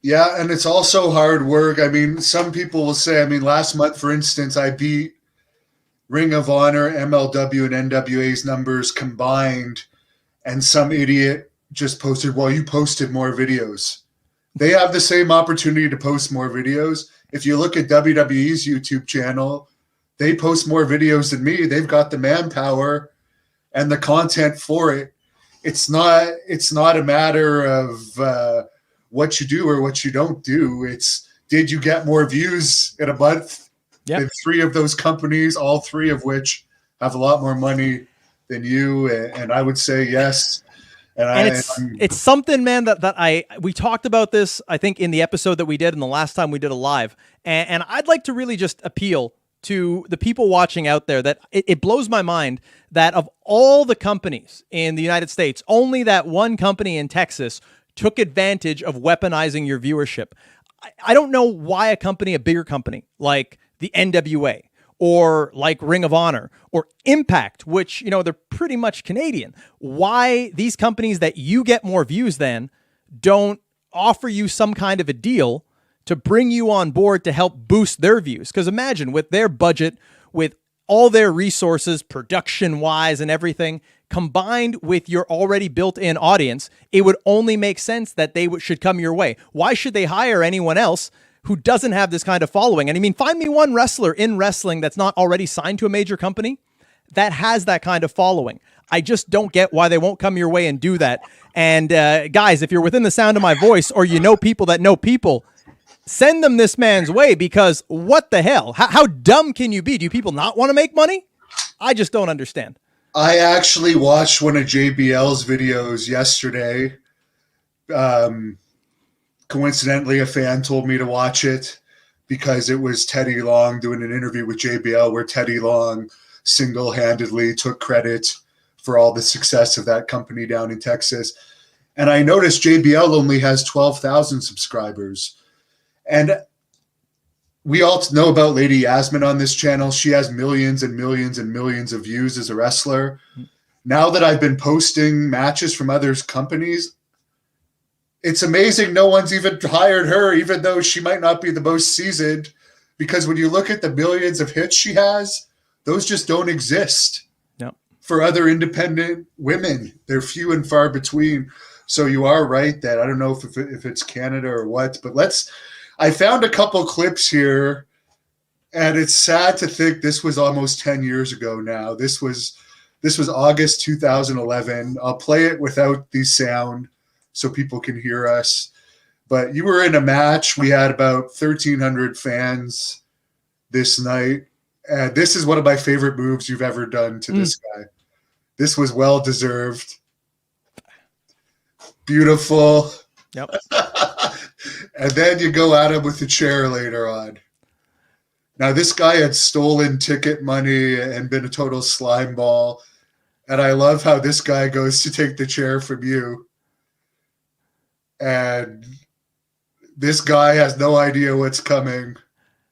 Yeah, and it's also hard work. Some people will say, last month, for instance, I beat Ring of Honor, MLW, and NWA's numbers combined. And some idiot just posted, well, you posted more videos. They have the same opportunity to post more videos. If you look at WWE's YouTube channel, they post more videos than me. They've got the manpower and the content for it. It's not a matter of what you do or what you don't do. It's, did you get more views in a month than three of those companies, all three of which have a lot more money than you? And I would say yes. And it's something, man, that we talked about this, I think, in the episode that we did and the last time we did a live. And I'd like to really just appeal to the people watching out there that it blows my mind that of all the companies in the United States, only that one company in Texas took advantage of weaponizing your viewership. I don't know why a bigger company like the NWA, or like Ring of Honor or Impact, which, they're pretty much Canadian, why these companies that you get more views than don't offer you some kind of a deal to bring you on board to help boost their views. Because imagine, with their budget, with all their resources, production-wise and everything, combined with your already built-in audience, it would only make sense that they should come your way. Why should they hire anyone else who doesn't have this kind of following? And find me one wrestler in wrestling that's not already signed to a major company that has that kind of following. I just don't get why they won't come your way and do that. And guys, if you're within the sound of my voice, or you know people that know people, send them this man's way, because what the hell? How dumb can you be? Do people not want to make money? I just don't understand. I actually watched one of JBL's videos yesterday. Coincidentally, a fan told me to watch it because it was Teddy Long doing an interview with JBL, where Teddy Long single-handedly took credit for all the success of that company down in Texas. And I noticed JBL only has 12,000 subscribers. And we all know about Lady Yasmin on this channel. She has millions and millions and millions of views as a wrestler. Now that I've been posting matches from other companies, it's amazing no one's even hired her, even though she might not be the most seasoned, because when you look at the millions of hits she has, those just don't exist. Yep. For other independent women. They're few and far between. So you are right that I don't know if it's Canada or what, but I found a couple clips here, and it's sad to think this was almost 10 years ago now. This was August 2011. I'll play it without the sound so people can hear us. But you were in a match. We had about 1,300 fans this night. And this is one of my favorite moves you've ever done to this guy. This was well-deserved. Beautiful. Yep. And then you go at him with the chair later on. Now, this guy had stolen ticket money and been a total slime ball. And I love how this guy goes to take the chair from you. And this guy has no idea what's coming.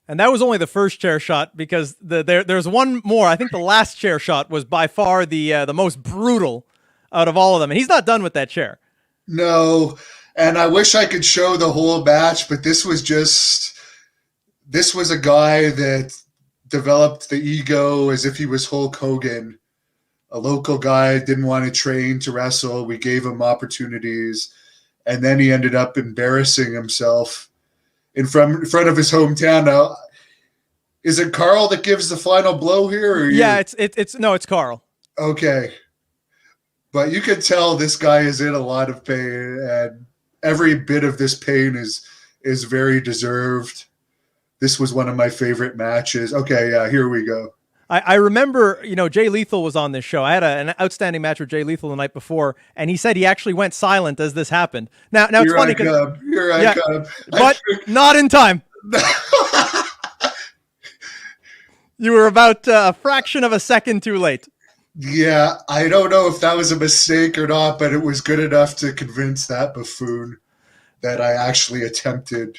And that was only the first chair shot, because there's one more. I think the last chair shot was by far the most brutal out of all of them. And he's not done with that chair. No. And I wish I could show the whole match, but this was a guy that developed the ego as if he was Hulk Hogan. A local guy, didn't want to train to wrestle. We gave him opportunities. And then he ended up embarrassing himself in front of his hometown. Now, is it Carl that gives the final blow here? Or yeah, it's Carl. Okay. But you can tell this guy is in a lot of pain, and every bit of this pain is very deserved. This was one of my favorite matches. Okay, yeah, here we go. I remember, Jay Lethal was on this show. I had an outstanding match with Jay Lethal the night before, and he said he actually went silent as this happened. Now it's funny because here I come, but not in time. You were about a fraction of a second too late. Yeah, I don't know if that was a mistake or not, but it was good enough to convince that buffoon that I actually attempted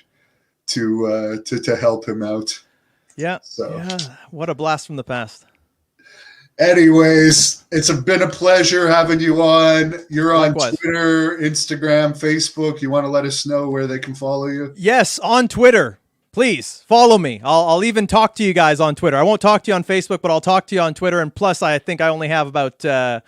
to help him out. Yeah. So, yeah. What a blast from the past. Anyways, it's been a pleasure having you on. You're on Likewise. Twitter, Instagram, Facebook. You want to let us know where they can follow you? Yes, on Twitter. Please follow me. I'll even talk to you guys on Twitter. I won't talk to you on Facebook, but I'll talk to you on Twitter. And plus, I think I only have about 30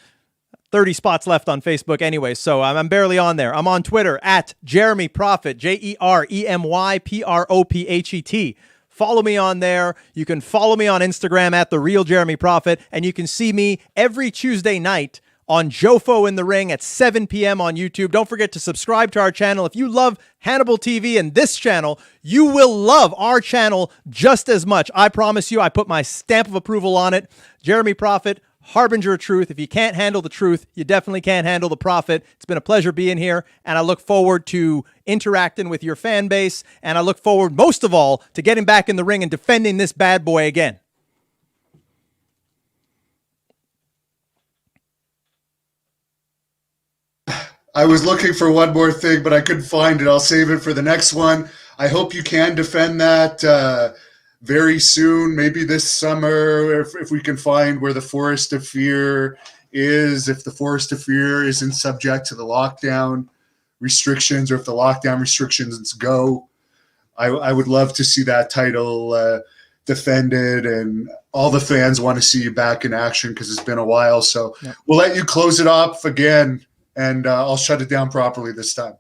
spots left on Facebook anyway, so I'm barely on there. I'm on Twitter at Jeremy Prophet, JeremyProphet. Follow me on there. You can follow me on Instagram at The Real Jeremy Prophet, and you can see me every Tuesday night on Jofo in the Ring at 7 p.m. on YouTube. Don't forget to subscribe to our channel. If you love Hannibal TV and this channel, you will love our channel just as much. I promise you, I put my stamp of approval on it. Jeremy Prophet, harbinger of truth. If you can't handle the truth, you definitely can't handle the prophet. It's been a pleasure being here, and I look forward to interacting with your fan base, and I look forward, most of all, to getting back in the ring and defending this bad boy again. I was looking for one more thing, but I couldn't find it. I'll save it for the next one. I hope you can defend that very soon, maybe this summer, if we can find where the Forest of Fear is, if the Forest of Fear isn't subject to the lockdown restrictions, or if the lockdown restrictions go. I would love to see that title defended, and all the fans want to see you back in action because it's been a while. So yep. We'll let you close it off again, and I'll shut it down properly this time.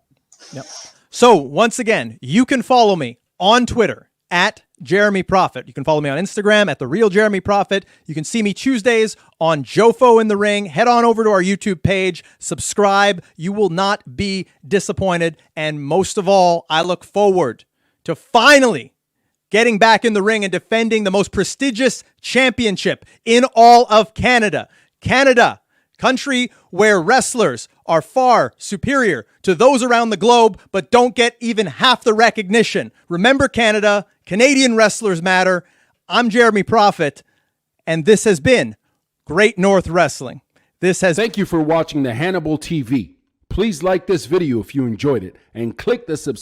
Yep. So once again, you can follow me on Twitter at Jeremy Prophet. You can follow me on Instagram at The Real Jeremy Prophet. You can see me Tuesdays on Jofo in the Ring. Head on over to our YouTube page. Subscribe. You will not be disappointed. And most of all, I look forward to finally getting back in the ring and defending the most prestigious championship in all of Canada. Canada, country where wrestlers are far superior to those around the globe, but don't get even half the recognition. Remember Canada, Canadian wrestlers matter. I'm Jeremy Prophet, And this has been Great North Wrestling. Thank you for watching the Hannibal TV. Please like this video if you enjoyed it and click the subscribe